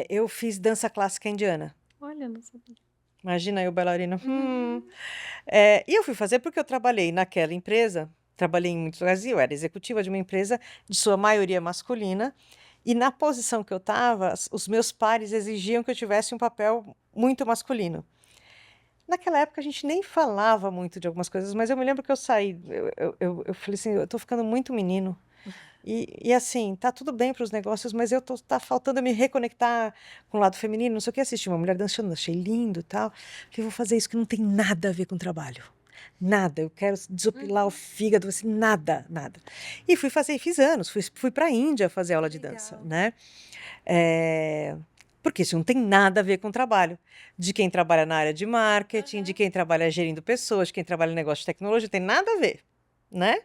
eu fiz dança clássica indiana. Olha, não sabia. Imagina eu bailarina, Uhum. E eu fui fazer porque eu trabalhei naquela empresa, trabalhei em muitos lugares, e eu era executiva de uma empresa de sua maioria masculina, e na posição que eu estava, os meus pares exigiam que eu tivesse um papel muito masculino. Naquela época a gente nem falava muito de algumas coisas, mas eu me lembro que eu saí, eu falei assim: "Eu estou ficando muito menino, e assim, tá tudo bem para os negócios, mas tá faltando eu me reconectar com o lado feminino, não sei o quê", assisti uma mulher dançando, achei lindo, tal, falei: "Vou fazer isso que não tem nada a ver com trabalho, nada, eu quero desopilar o Uhum. fígado, assim, nada, nada". E fui fazer, e fiz anos, fui pra Índia fazer Que aula de dança, legal. né. Porque isso não tem nada a ver com trabalho. De quem trabalha na área de marketing, de Aham. quem trabalha gerindo pessoas, de quem trabalha em negócio de tecnologia, tem nada a ver, né.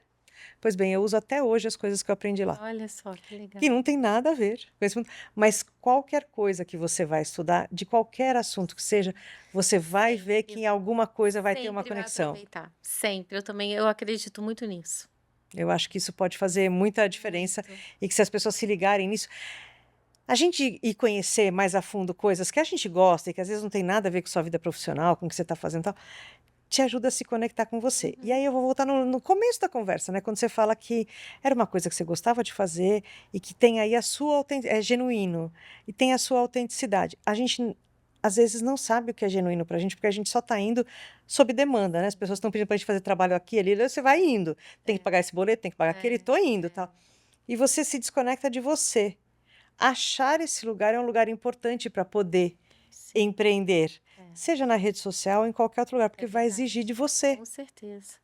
Pois bem, eu uso até hoje as coisas que eu aprendi lá, Olha só, que legal. que não tem nada a ver com esse mundo. Mas qualquer coisa que você vai estudar, de qualquer assunto que seja, você vai ver que Sempre, em alguma coisa vai ter uma sempre vai conexão. aproveitar, sempre. Eu acredito muito nisso. Eu acho que isso pode fazer muita diferença, Muito. e que se as pessoas se ligarem nisso, a gente ir conhecer mais a fundo coisas que a gente gosta e que às vezes não tem nada a ver com sua vida profissional, com o que você está fazendo e tal, te ajuda a se conectar com você. E Uhum. aí eu vou voltar no começo da conversa, né, quando você fala que era uma coisa que você gostava de fazer e que tem aí a sua é genuíno, e tem a sua autenticidade. A gente às vezes não sabe o que é genuíno pra gente, porque a gente só está indo sob demanda, né, as pessoas estão pedindo pra gente fazer trabalho aqui, ali, você vai indo. Tem que É, pagar esse boleto, tem que pagar aquele, é, tô indo, é. tal. E você se desconecta de você. Achar esse lugar é um lugar importante para poder Sim, empreender, é, seja na rede social ou em qualquer outro lugar, é porque vai verdade. exigir de você, Com certeza.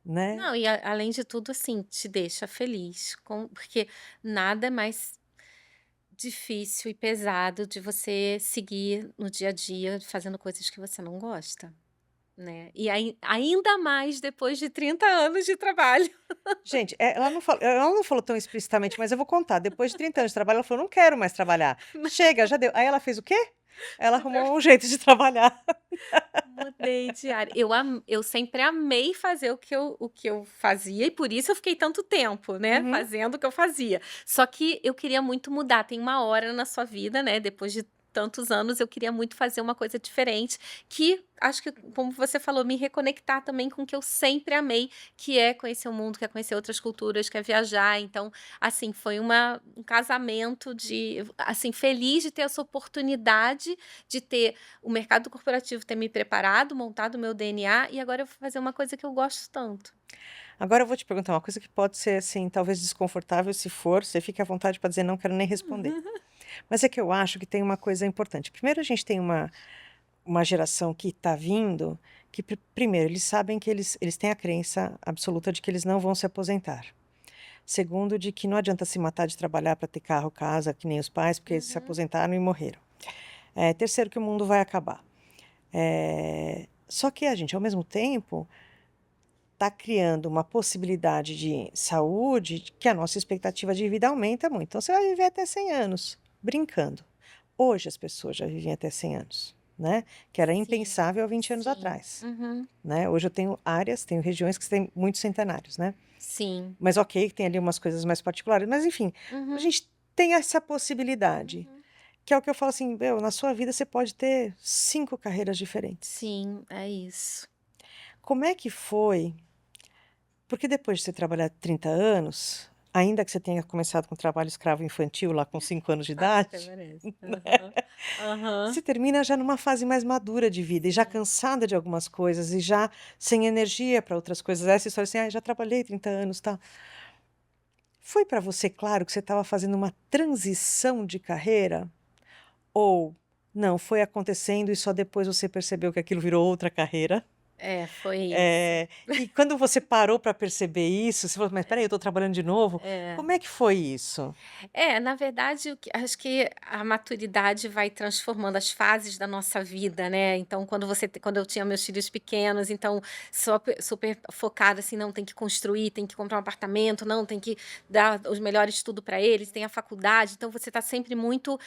né. Não, e além de tudo, assim, te deixa feliz, porque nada é mais difícil e pesado de você seguir no dia a dia fazendo coisas que você não gosta, né. E ainda mais depois de 30 anos de trabalho. Gente, ela não falou tão explicitamente, mas eu vou contar, depois de 30 anos de trabalho, ela falou: "Não quero mais trabalhar, chega, já deu". Aí ela fez o quê? Ela arrumou um jeito de trabalhar. Mudei de área. Eu sempre amei fazer o que eu fazia e por isso eu fiquei tanto tempo, né, Uhum. fazendo o que eu fazia. Só que eu queria muito mudar, tem uma hora na sua vida, né, depois de tantos anos, eu queria muito fazer uma coisa diferente, que acho que, como você falou, me reconectar também com o que eu sempre amei, que é conhecer o mundo, que é conhecer outras culturas, que é viajar. Então, assim, foi um casamento de assim, feliz de ter essa oportunidade de ter o mercado corporativo ter me preparado, montado o meu DNA e agora eu vou fazer uma coisa que eu gosto tanto. Agora eu vou te perguntar uma coisa que pode ser, assim, talvez desconfortável, se for, você fique à vontade para dizer: "Não quero nem responder". Mas é que eu acho que tem uma coisa importante. Primeiro, a gente tem uma geração que está vindo, que primeiro, eles sabem que eles têm a crença absoluta de que eles não vão se aposentar. Segundo, de que não adianta se matar de trabalhar para ter carro, casa, que nem os pais, porque eles se Uhum, aposentaram e morreram. Terceiro, que o mundo vai acabar. Só que a gente, ao mesmo tempo, está criando uma possibilidade de saúde, que a nossa expectativa de vida aumenta muito. Então, você vai viver até 100 anos, brincando. Hoje as pessoas já vivem até 100 anos, né, que era sim, impensável há 20 anos sim, atrás, uhum, né. Hoje eu tenho áreas, tenho regiões que têm muitos centenários, né. sim, Mas ok, que tem ali umas coisas mais particulares, mas enfim, a uhum, gente tem essa possibilidade, uhum. que é o que eu falo assim: "Meu, na sua vida você pode ter 5 carreiras diferentes". Sim, é isso. Como é que foi, porque depois de você trabalhar 30 anos, Ainda que você tenha começado com trabalho escravo infantil lá com 5 anos de Até idade, parece. né, Aham. Aham. você termina já numa fase mais madura de vida e já Sim. cansada de algumas coisas e já sem energia para outras coisas. Essa história assim: "Ai, já trabalhei 30 anos, tal". Foi para você claro que você estava fazendo uma transição de carreira? Ou não, foi acontecendo e só depois você percebeu que aquilo virou outra carreira? É, foi isso. E quando você parou para perceber isso, você falou: "Mas espera aí, eu estou trabalhando de novo". É. Como é que foi isso? É, na verdade, acho que a maturidade vai transformando as fases da nossa vida, né. Então, quando eu tinha meus filhos pequenos, então, super focada, assim: "Não, tem que construir, tem que comprar um apartamento, não, tem que dar os melhores estudo para eles, tem a faculdade". Então você está sempre muito,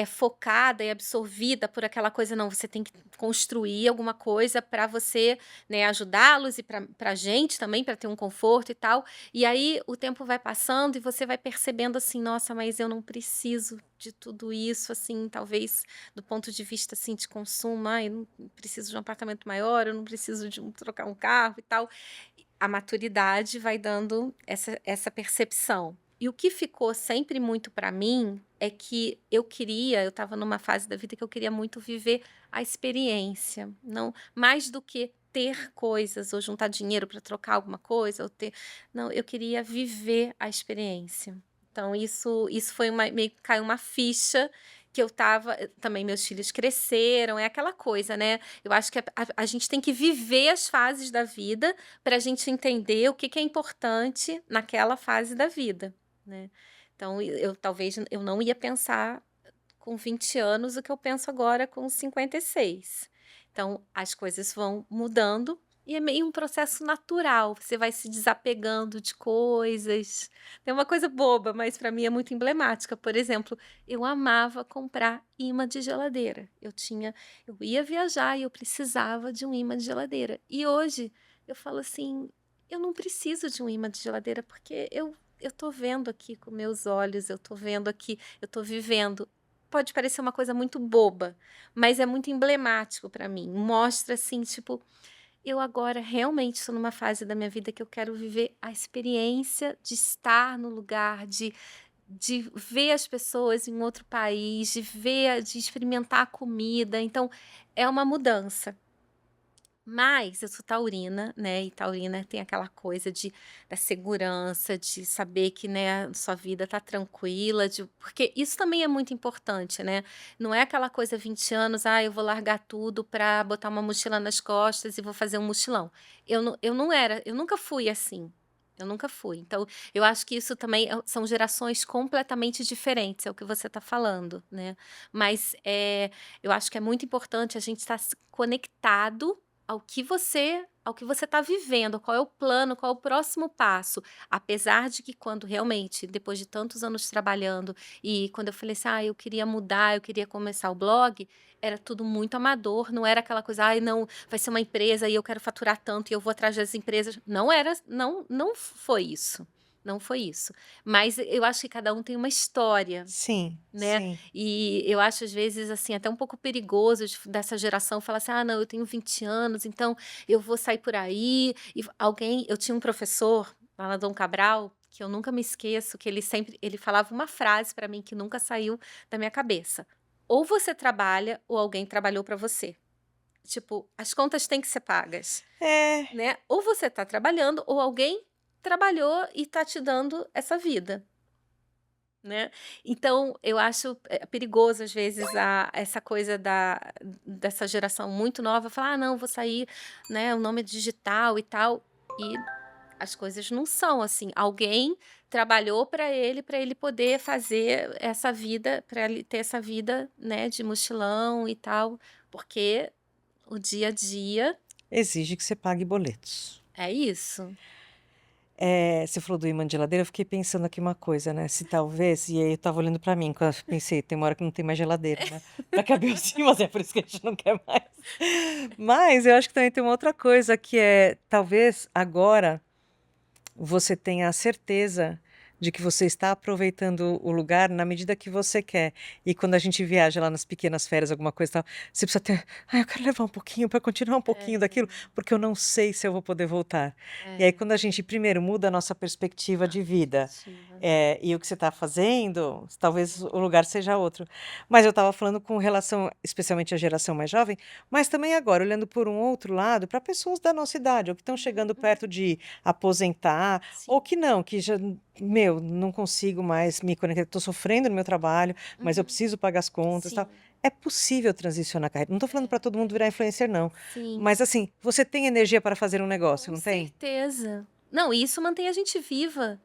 focada e absorvida por aquela coisa: "Não, você tem que construir alguma coisa para você, né, ajudá-los e para a gente também, para ter um conforto e tal". E aí o tempo vai passando e você vai percebendo assim: "Nossa, mas eu não preciso de tudo isso", assim, talvez do ponto de vista, assim, de consumo, "Ai, eu não preciso de um apartamento maior, eu não preciso de trocar um carro e tal". A maturidade vai dando essa percepção. E o que ficou sempre muito para mim é que eu estava numa fase da vida que eu queria muito viver a experiência, não mais do que ter coisas ou juntar dinheiro para trocar alguma coisa ou ter não, eu queria viver a experiência. Então isso foi meio que caiu uma ficha que eu estava também meus filhos cresceram, é aquela coisa, né, eu acho que a gente tem que viver as fases da vida para a gente entender o que que é importante naquela fase da vida, né. Então eu talvez eu não ia pensar com 20 anos o que eu penso agora com 56. Então as coisas vão mudando e é meio um processo natural, você vai se desapegando de coisas. Tem uma coisa boba, mas para mim é muito emblemática, por exemplo, eu amava comprar imã de geladeira. Eu ia viajar e eu precisava de um imã de geladeira. E hoje eu falo assim: "Eu não preciso de um imã de geladeira, porque eu tô vendo aqui com meus olhos, eu tô vendo aqui, eu tô vivendo". Pode parecer uma coisa muito boba, mas é muito emblemático para mim. Mostra, assim, tipo, eu agora realmente estou numa fase da minha vida que eu quero viver a experiência de estar no lugar, de ver as pessoas em outro país, de experimentar a comida, então é uma mudança. Mas eu sou taurina, né, e taurina tem aquela coisa da segurança, de saber que, né, sua vida tá tranquila, porque isso também é muito importante, né. Não é aquela coisa 20 anos: "Ah, eu vou largar tudo para botar uma mochila nas costas e vou fazer um mochilão". Eu nunca fui assim, eu nunca fui. Então, eu acho que isso também são gerações completamente diferentes, é o que você está falando, né. Mas, eu acho que é muito importante a gente estar conectado ao que você está vivendo, qual é o plano, qual é o próximo passo. Apesar de que quando realmente, depois de tantos anos trabalhando, e quando eu falei assim: "Ah, eu queria mudar, eu queria começar o blog", era tudo muito amador, não era aquela coisa: "Ai não, vai ser uma empresa e eu quero faturar tanto e eu vou atrás das empresas", não foi isso, não foi isso. Mas eu acho que cada um tem uma história, Sim, né, sim. e eu acho às vezes, assim, até um pouco perigoso dessa geração falar assim: "Ah não, eu tenho 20 anos, então eu vou sair por aí", e eu tinha um professor lá na Dom Cabral, que eu nunca me esqueço, que ele falava uma frase para mim que nunca saiu da minha cabeça: "Ou você trabalha ou alguém trabalhou para você". Tipo, as contas têm que ser pagas, É, né, ou você está trabalhando ou alguém trabalhou e está te dando essa vida. Né. Então eu acho, perigoso às vezes essa coisa dessa geração muito nova falar: "Ah não, vou sair, né, o nome é digital e tal", e as coisas não são assim, alguém trabalhou para ele poder fazer essa vida, para ele ter essa vida, né, de mochilão e tal, porque o dia a dia exige que você pague boletos. é isso. Você falou do imã de geladeira, eu fiquei pensando aqui uma coisa, né, se talvez e aí eu estava olhando para mim, quando eu pensei: "Tem uma hora que não tem mais geladeira, né, pra caber os ímãs, é por isso que a gente não quer mais". Mas eu acho que também tem uma outra coisa que é, talvez agora você tenha a certeza de que você está aproveitando o lugar na medida que você quer. E quando a gente viaja lá nas pequenas férias, alguma coisa e tal, você precisa ter, eu quero levar um pouquinho para continuar um pouquinho daquilo, É, porque eu não sei se eu vou poder voltar. E aí, é, quando a gente primeiro muda a nossa perspectiva de vida, perspectiva. e o que você está fazendo, talvez o lugar seja outro. Mas eu estava falando com relação, especialmente à geração mais jovem, mas também agora, olhando por um outro lado, para pessoas da nossa idade, ou que estão Uhum, chegando uhum. perto de aposentar, ou Sim, que não, que já, meu, não consigo mais me conectar, estou sofrendo no meu trabalho, mas eu uhum, preciso pagar as contas, tal. sim, É possível transicionar a carreira. Não estou falando para todo mundo virar influencer, não. sim, Mas assim, você tem energia para fazer um negócio, com não tem? certeza. Não, e isso mantém a gente viva.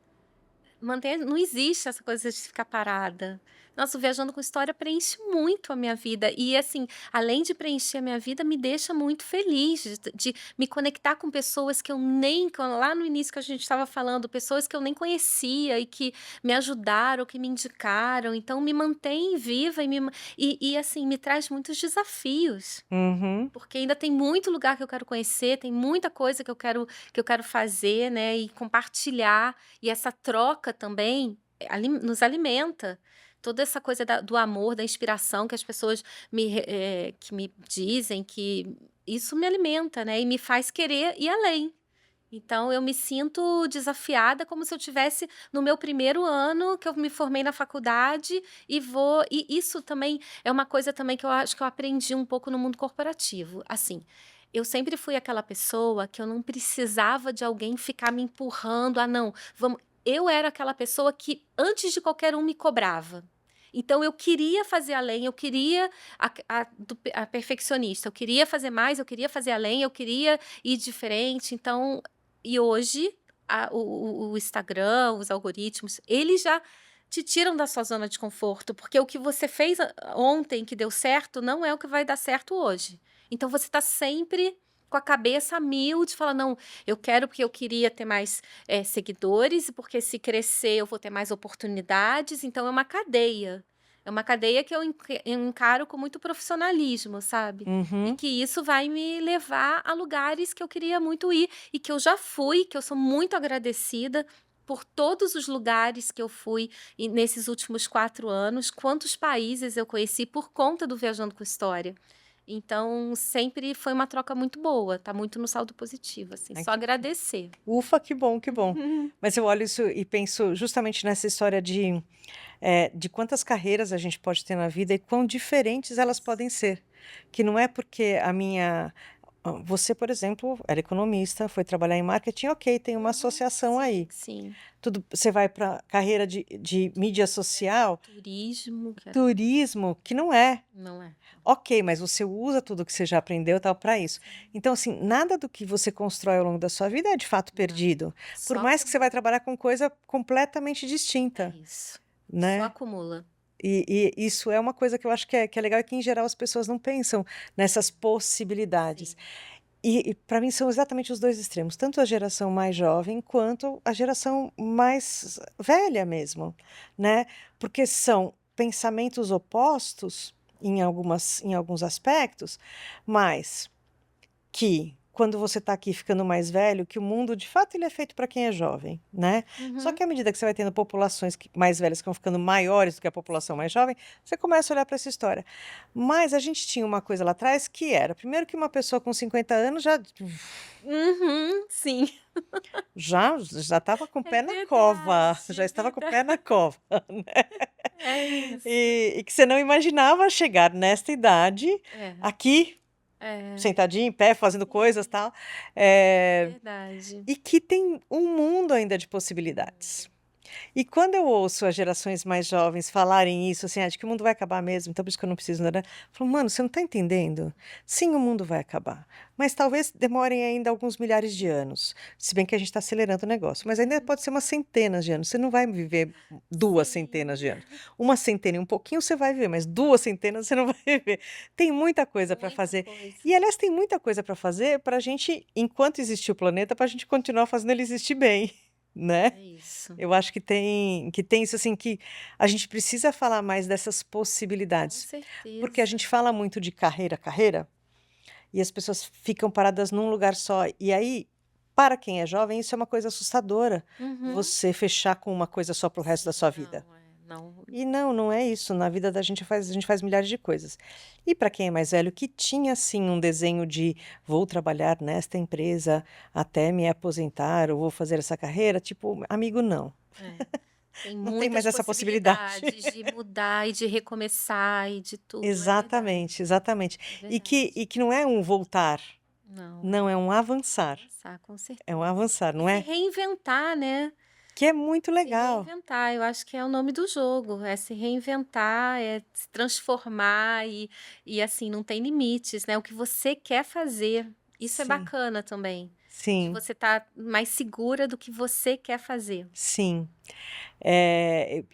Não existe essa coisa de ficar parada. Nossa, o Viajando com História preenche muito a minha vida e, assim, além de preencher a minha vida, me deixa muito feliz de me conectar com pessoas que eu nem lá no início que a gente estava falando, pessoas que eu nem conhecia e que me ajudaram, que me indicaram, então me mantém viva assim, me traz muitos desafios. Uhum. Porque ainda tem muito lugar que eu quero conhecer, tem muita coisa que eu quero fazer, né, e compartilhar. E essa troca também nos alimenta. Toda essa coisa do amor, da inspiração que as pessoas que me dizem, que isso me alimenta, né, e me faz querer ir além. Então eu me sinto desafiada como se eu tivesse no meu primeiro ano que eu me formei na faculdade e isso também é uma coisa também que eu acho que eu aprendi um pouco no mundo corporativo. Assim, eu sempre fui aquela pessoa que eu não precisava de alguém ficar me empurrando, não, vamos. Eu era aquela pessoa que antes de qualquer um me cobrava. Então eu queria fazer além, eu queria a perfeccionista, eu queria fazer mais, eu queria fazer além, eu queria ir diferente. Então e hoje, o Instagram, os algoritmos, eles já te tiram da sua zona de conforto, porque o que você fez ontem que deu certo não é o que vai dar certo hoje. Então você está sempre com a cabeça a mil de falar, não, eu quero porque eu queria ter mais seguidores, e porque se crescer eu vou ter mais oportunidades, então é uma cadeia. É uma cadeia que eu encaro com muito profissionalismo, sabe? E Uhum. que isso vai me levar a lugares que eu queria muito ir e que eu já fui, que eu sou muito agradecida por todos os lugares que eu fui nesses últimos 4 anos, quantos países eu conheci por conta do Viajando com História. Então, sempre foi uma troca muito boa, tá muito no saldo positivo, assim, Ai, só que agradecer. ufa, que bom, que bom. Mas eu olho isso e penso justamente nessa história de quantas carreiras a gente pode ter na vida e quão diferentes elas Isso. podem ser. Que não é porque a minha. Você, por exemplo, era economista, foi trabalhar em marketing, ok, tem uma Uhum. associação Sim, aí. sim. Tudo, você vai para carreira de mídia social, Turismo, que turismo, que não é. não é. Ok, mas você usa tudo que você já aprendeu e tal para isso. Sim. Então, assim, nada do que você constrói ao longo da sua vida é de fato Não, perdido. Por só mais que você vai acumula. trabalhar com coisa completamente É distinta, isso. Só né? acumula. E isso é uma coisa que eu acho que é legal e que, em geral, as pessoas não pensam nessas possibilidades. Sim. E para mim são exatamente os dois extremos, tanto a geração mais jovem quanto a geração mais velha mesmo, né? Porque são pensamentos opostos em alguns aspectos, mas que quando você está aqui ficando mais velho, que o mundo de fato ele é feito para quem é jovem, né? Só Uhum. que à medida que você vai tendo populações mais velhas que vão ficando maiores do que a população Sim. mais jovem, você começa a olhar para essa história. Mas a gente tinha uma coisa lá atrás que era, primeiro que uma pessoa com 50 anos Uhum. Sim. já estava com o É pé na cova, verdade, já é estava com o verdade. pé na cova. É isso. E que você não imaginava chegar nesta idade, É, aqui, é, sentadinho, em pé, fazendo coisas, sim, tal. eh, verdade. E que tem um mundo ainda de Mundo. possibilidades. E quando eu ouço as gerações mais jovens falarem isso, assim, de que o mundo vai acabar mesmo, então por isso que eu não preciso, né? Eu falo, mano, você não está entendendo? Sim, o mundo vai acabar, mas talvez demorem ainda alguns milhares de anos, se bem que a gente está acelerando o negócio, mas ainda Uhum. pode ser umas centenas de anos. Você não vai viver duas Sim, centenas de anos. Uma centena e um pouquinho você vai viver, mas duas centenas você não vai viver. Tem muita coisa para muita fazer. coisa. E, aliás, tem muita coisa para fazer para a gente, enquanto existir o planeta, para a gente continuar fazendo ele existir bem, né? É isso. Eu acho que tem isso, assim, que a gente precisa falar mais dessas Com possibilidades, porque a certeza. gente fala muito de carreira, carreira, e as pessoas ficam paradas num lugar só. E aí para quem é jovem, isso é uma coisa assustadora, Uhum. você fechar com uma coisa só para o resto da sua vida. Não. E não, não é isso. Na vida da a gente faz milhares de coisas. E para quem é mais velho, que tinha sim um desenho de vou trabalhar nesta empresa até me aposentar, ou vou fazer essa carreira, tipo, amigo, não. É. Tem Não tem mais muitas essa possibilidade. possibilidades de mudar e de recomeçar e de tudo, é verdade, Exatamente, exatamente. é E verdade. que não é um voltar, Não, não, é um avançar. avançar, com É um certeza. avançar, E não se é? reinventar, né? Que é muito Se legal. reinventar, eu acho que é o nome do jogo, é se reinventar, é se transformar e assim, não tem limites, né, o que você quer fazer, isso é Sim, bacana também, de sim, você estar mais segura do que você quer fazer. sim.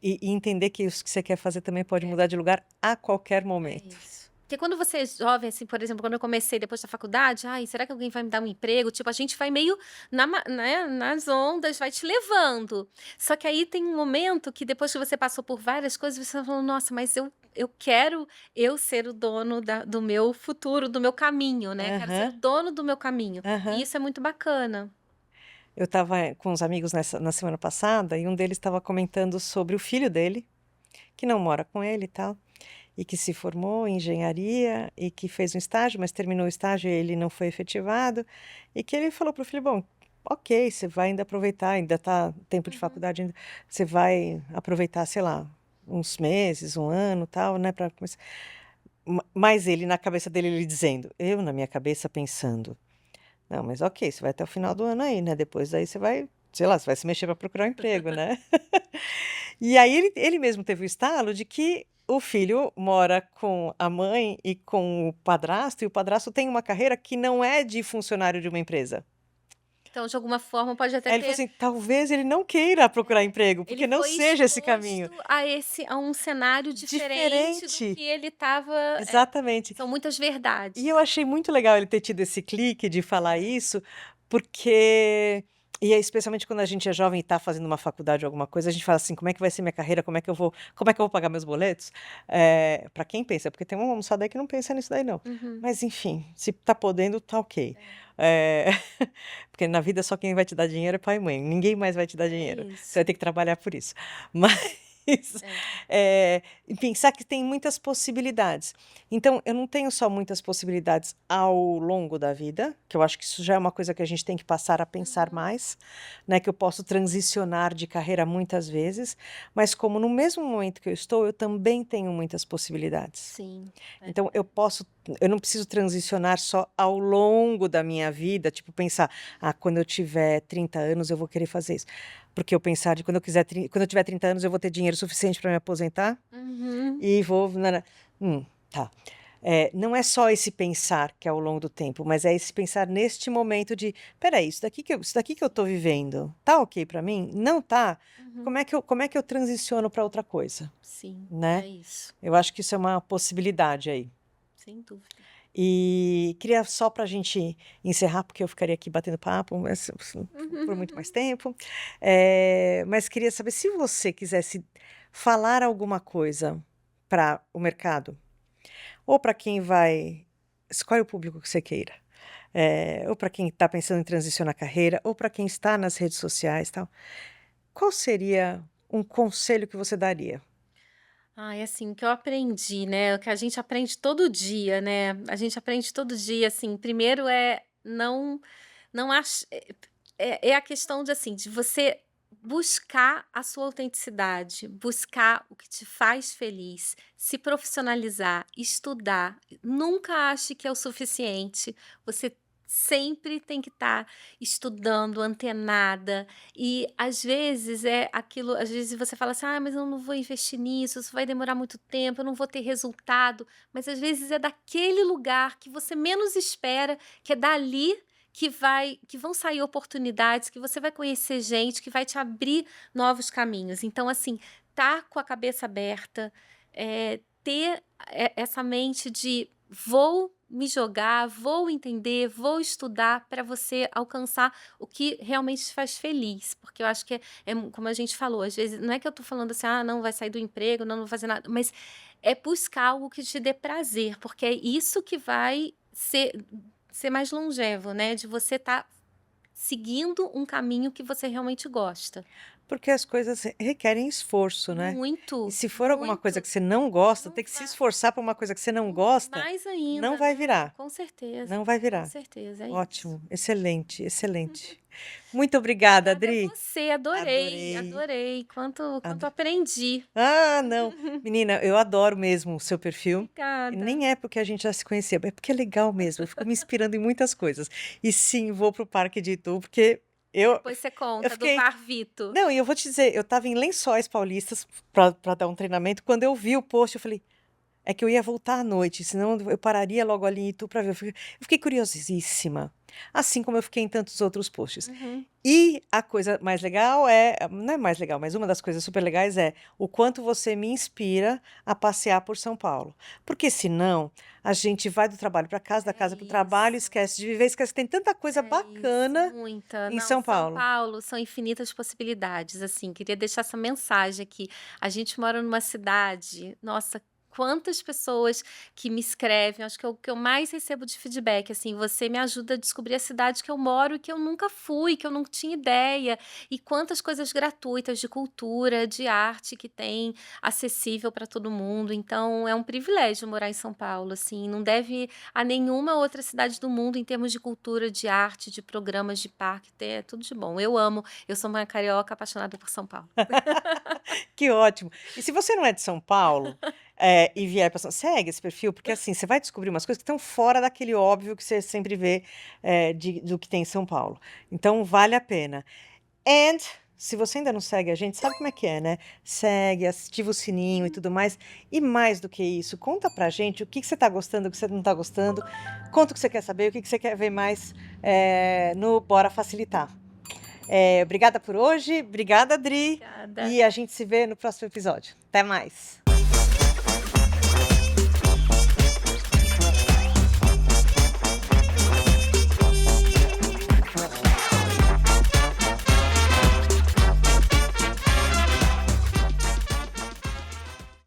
E entender que isso que você quer fazer também pode É. mudar de lugar a qualquer É momento. isso. Porque quando você é jovem, assim, por exemplo, quando eu comecei depois da faculdade, "Ai, será que alguém vai me dar um emprego?", tipo, a gente vai meio né, nas ondas, vai te levando. Só que aí tem um momento que depois que você passou por várias coisas, você fala: "Nossa, mas eu quero eu ser o dono do meu futuro, do meu caminho, né, quero ser o Aham, dono do meu caminho". E aham. isso é muito bacana. Eu estava com uns amigos na semana passada e um deles estava comentando sobre o filho dele, que não mora com ele e tal, e que se formou em engenharia e que fez um estágio, mas terminou o estágio e ele não foi efetivado, e que ele falou para o filho: "Bom, ok, você vai ainda aproveitar, ainda está tempo de Uhum, faculdade, ainda você vai aproveitar, sei lá, uns meses, um ano, tal, né, para começar". Mas ele na cabeça dele, ele dizendo: "Eu na minha cabeça pensando". Não, mas ok, você vai até o final do ano aí, né, depois daí você vai, sei lá, você vai se mexer para procurar um emprego, né. E aí ele mesmo teve o estalo de que o filho mora com a mãe e com o padrasto, e o padrasto tem uma carreira que não é de funcionário de uma empresa. então de alguma forma pode até Aí ele falou ter. assim: "Talvez ele não queira procurar emprego, Ele porque não foi seja esse exposto caminho". a um cenário diferente do Diferente, que ele estava, exatamente. são muitas E eu verdades. achei muito legal ele ter tido esse clique de falar É. isso, porque e é especialmente quando a gente é jovem e está fazendo uma faculdade ou alguma coisa, a gente fala assim: "Como é que vai ser minha carreira? Como é que eu vou pagar meus boletos?". Pra quem pensa, porque tem uma moçada aí que não pensa nisso daí não. Uhum. Mas enfim, se tá podendo, tá ok. É, Eh, porque na vida só quem vai te dar dinheiro é pai e mãe, ninguém mais vai te dar é dinheiro. Você isso. vai ter que trabalhar por isso. Mas, É. e pensar que tem muitas possibilidades. Então, eu não tenho só muitas possibilidades ao longo da vida, que eu acho que isso já é uma coisa que a gente tem que passar a pensar Uhum. mais, né, que eu posso transicionar de carreira muitas vezes, mas como no mesmo momento que eu estou, eu também tenho muitas possibilidades. Sim, é Então verdade. eu não preciso transicionar só ao longo da minha vida, tipo pensar: "Ah, quando eu tiver 30 anos eu vou querer fazer isso", porque eu pensar de quando eu tiver 30 anos eu vou ter dinheiro suficiente para me aposentar Uhum. e vou nã tá. Não é só esse pensar que é ao longo do tempo, mas é esse pensar neste momento de: "Espera aí, isso daqui que eu estou vivendo, tá ok para mim? Não tá? Uhum. Como é que eu transiciono para outra coisa?", Sim, né. é isso, Eu acho que isso é uma possibilidade aí. sem dúvida. E queria só para a gente encerrar, porque eu ficaria aqui batendo papo, mas por muito mais tempo, mas queria saber se você quisesse falar alguma coisa para o mercado, ou para quem vai escolhe o público que você queira, ou para quem está pensando em transicionar a carreira, ou para quem está nas redes sociais, tal, qual seria um conselho que você daria? Ai, assim, o que eu aprendi, né, o que a gente aprende todo dia, né, a gente aprende todo dia, assim, primeiro é não ach é a questão de, assim, de você buscar a sua autenticidade, buscar o que te faz feliz, se profissionalizar, estudar. Nunca ache que é o suficiente. Você sempre tem que estar estudando, antenada. E às vezes você fala assim: "Ah, mas eu não vou investir nisso, isso vai demorar muito tempo, eu não vou ter resultado". Mas às vezes é daquele lugar que você menos espera, que é dali que vão sair oportunidades, que você vai conhecer gente, que vai te abrir novos caminhos. Então, assim, tá com a cabeça aberta, ter essa mente de vou me jogar, vou entender, vou estudar para você alcançar o que realmente te faz feliz. Porque eu acho que como a gente falou, às vezes não é que eu tô falando assim, ah, não vai sair do emprego, não, não vou fazer nada, mas é buscar algo que te dê prazer, porque é isso que vai ser mais longevo, né, de você estar seguindo um caminho que você realmente gosta. Porque as coisas requerem esforço, né? E Muito, se for alguma coisa muito. que você não gosta, Não ter que se vai esforçar para uma coisa que você não gosta, mais não ainda, vai né. virar, Com certeza, não vai com virar. certeza, é isso. Ótimo, excelente, excelente. Muito obrigada, Obrigada a Adri. você, adorei, Adorei. adorei, quanto Ado aprendi. Ah, não. Menina, eu adoro mesmo o seu perfil. E Obrigada. nem é porque a gente já se conhecia, é porque é legal mesmo. Eu fico me inspirando em muitas coisas. E sim, vou pro Parque de Itu, porque eu, Depois você eu conta do fiquei. Varvito. Não, e eu vou te dizer, eu estava em Lençóis Paulistas para dar um treinamento. Quando eu vi o post, eu falei, é que eu ia voltar à noite, senão eu pararia logo ali em Itu para ver. Eu fiquei curiosíssima. Assim como eu fiquei em tantos outros posts. Uhum. E a coisa mais legal não é mais legal, mas uma das coisas super legais é o quanto você me inspira a passear por São Paulo. Porque senão a gente vai do trabalho para casa, da É casa para o trabalho, isso. esquece de viver, esquece que tem tanta coisa É isso, bacana muita. em Não, São São Paulo. Paulo são infinitas possibilidades, assim, queria deixar essa mensagem aqui. A gente mora numa cidade, nossa, quantas pessoas que me escrevem, acho que é o que eu mais recebo de feedback, assim, você me ajuda a descobrir a cidade que eu moro e que eu nunca fui, que eu não tinha ideia, e quantas coisas gratuitas de cultura, de arte que tem acessível para todo mundo. Então, é um privilégio morar em São Paulo, assim, não deve a nenhuma outra cidade do mundo em termos de cultura, de arte, de programas de parque, é tudo de bom. Eu amo, eu sou uma carioca apaixonada por São Paulo. Que ótimo. E se você não é de São Paulo, e vier para segue esse perfil, porque assim, você vai descobrir umas coisas que estão fora daquele óbvio que você sempre vê, do que tem em São Paulo. Então vale a pena. And se você ainda não segue a gente, sabe como é que é, né? Segue, ativa o sininho e tudo mais. E mais do que isso, conta pra gente o que que você tá gostando, o que você não tá gostando. Conta o que você quer saber, o que que você quer ver mais, no Bora Facilitar. Obrigada por hoje, obrigada, Adri. Obrigada. E a gente se vê no próximo episódio. Até mais.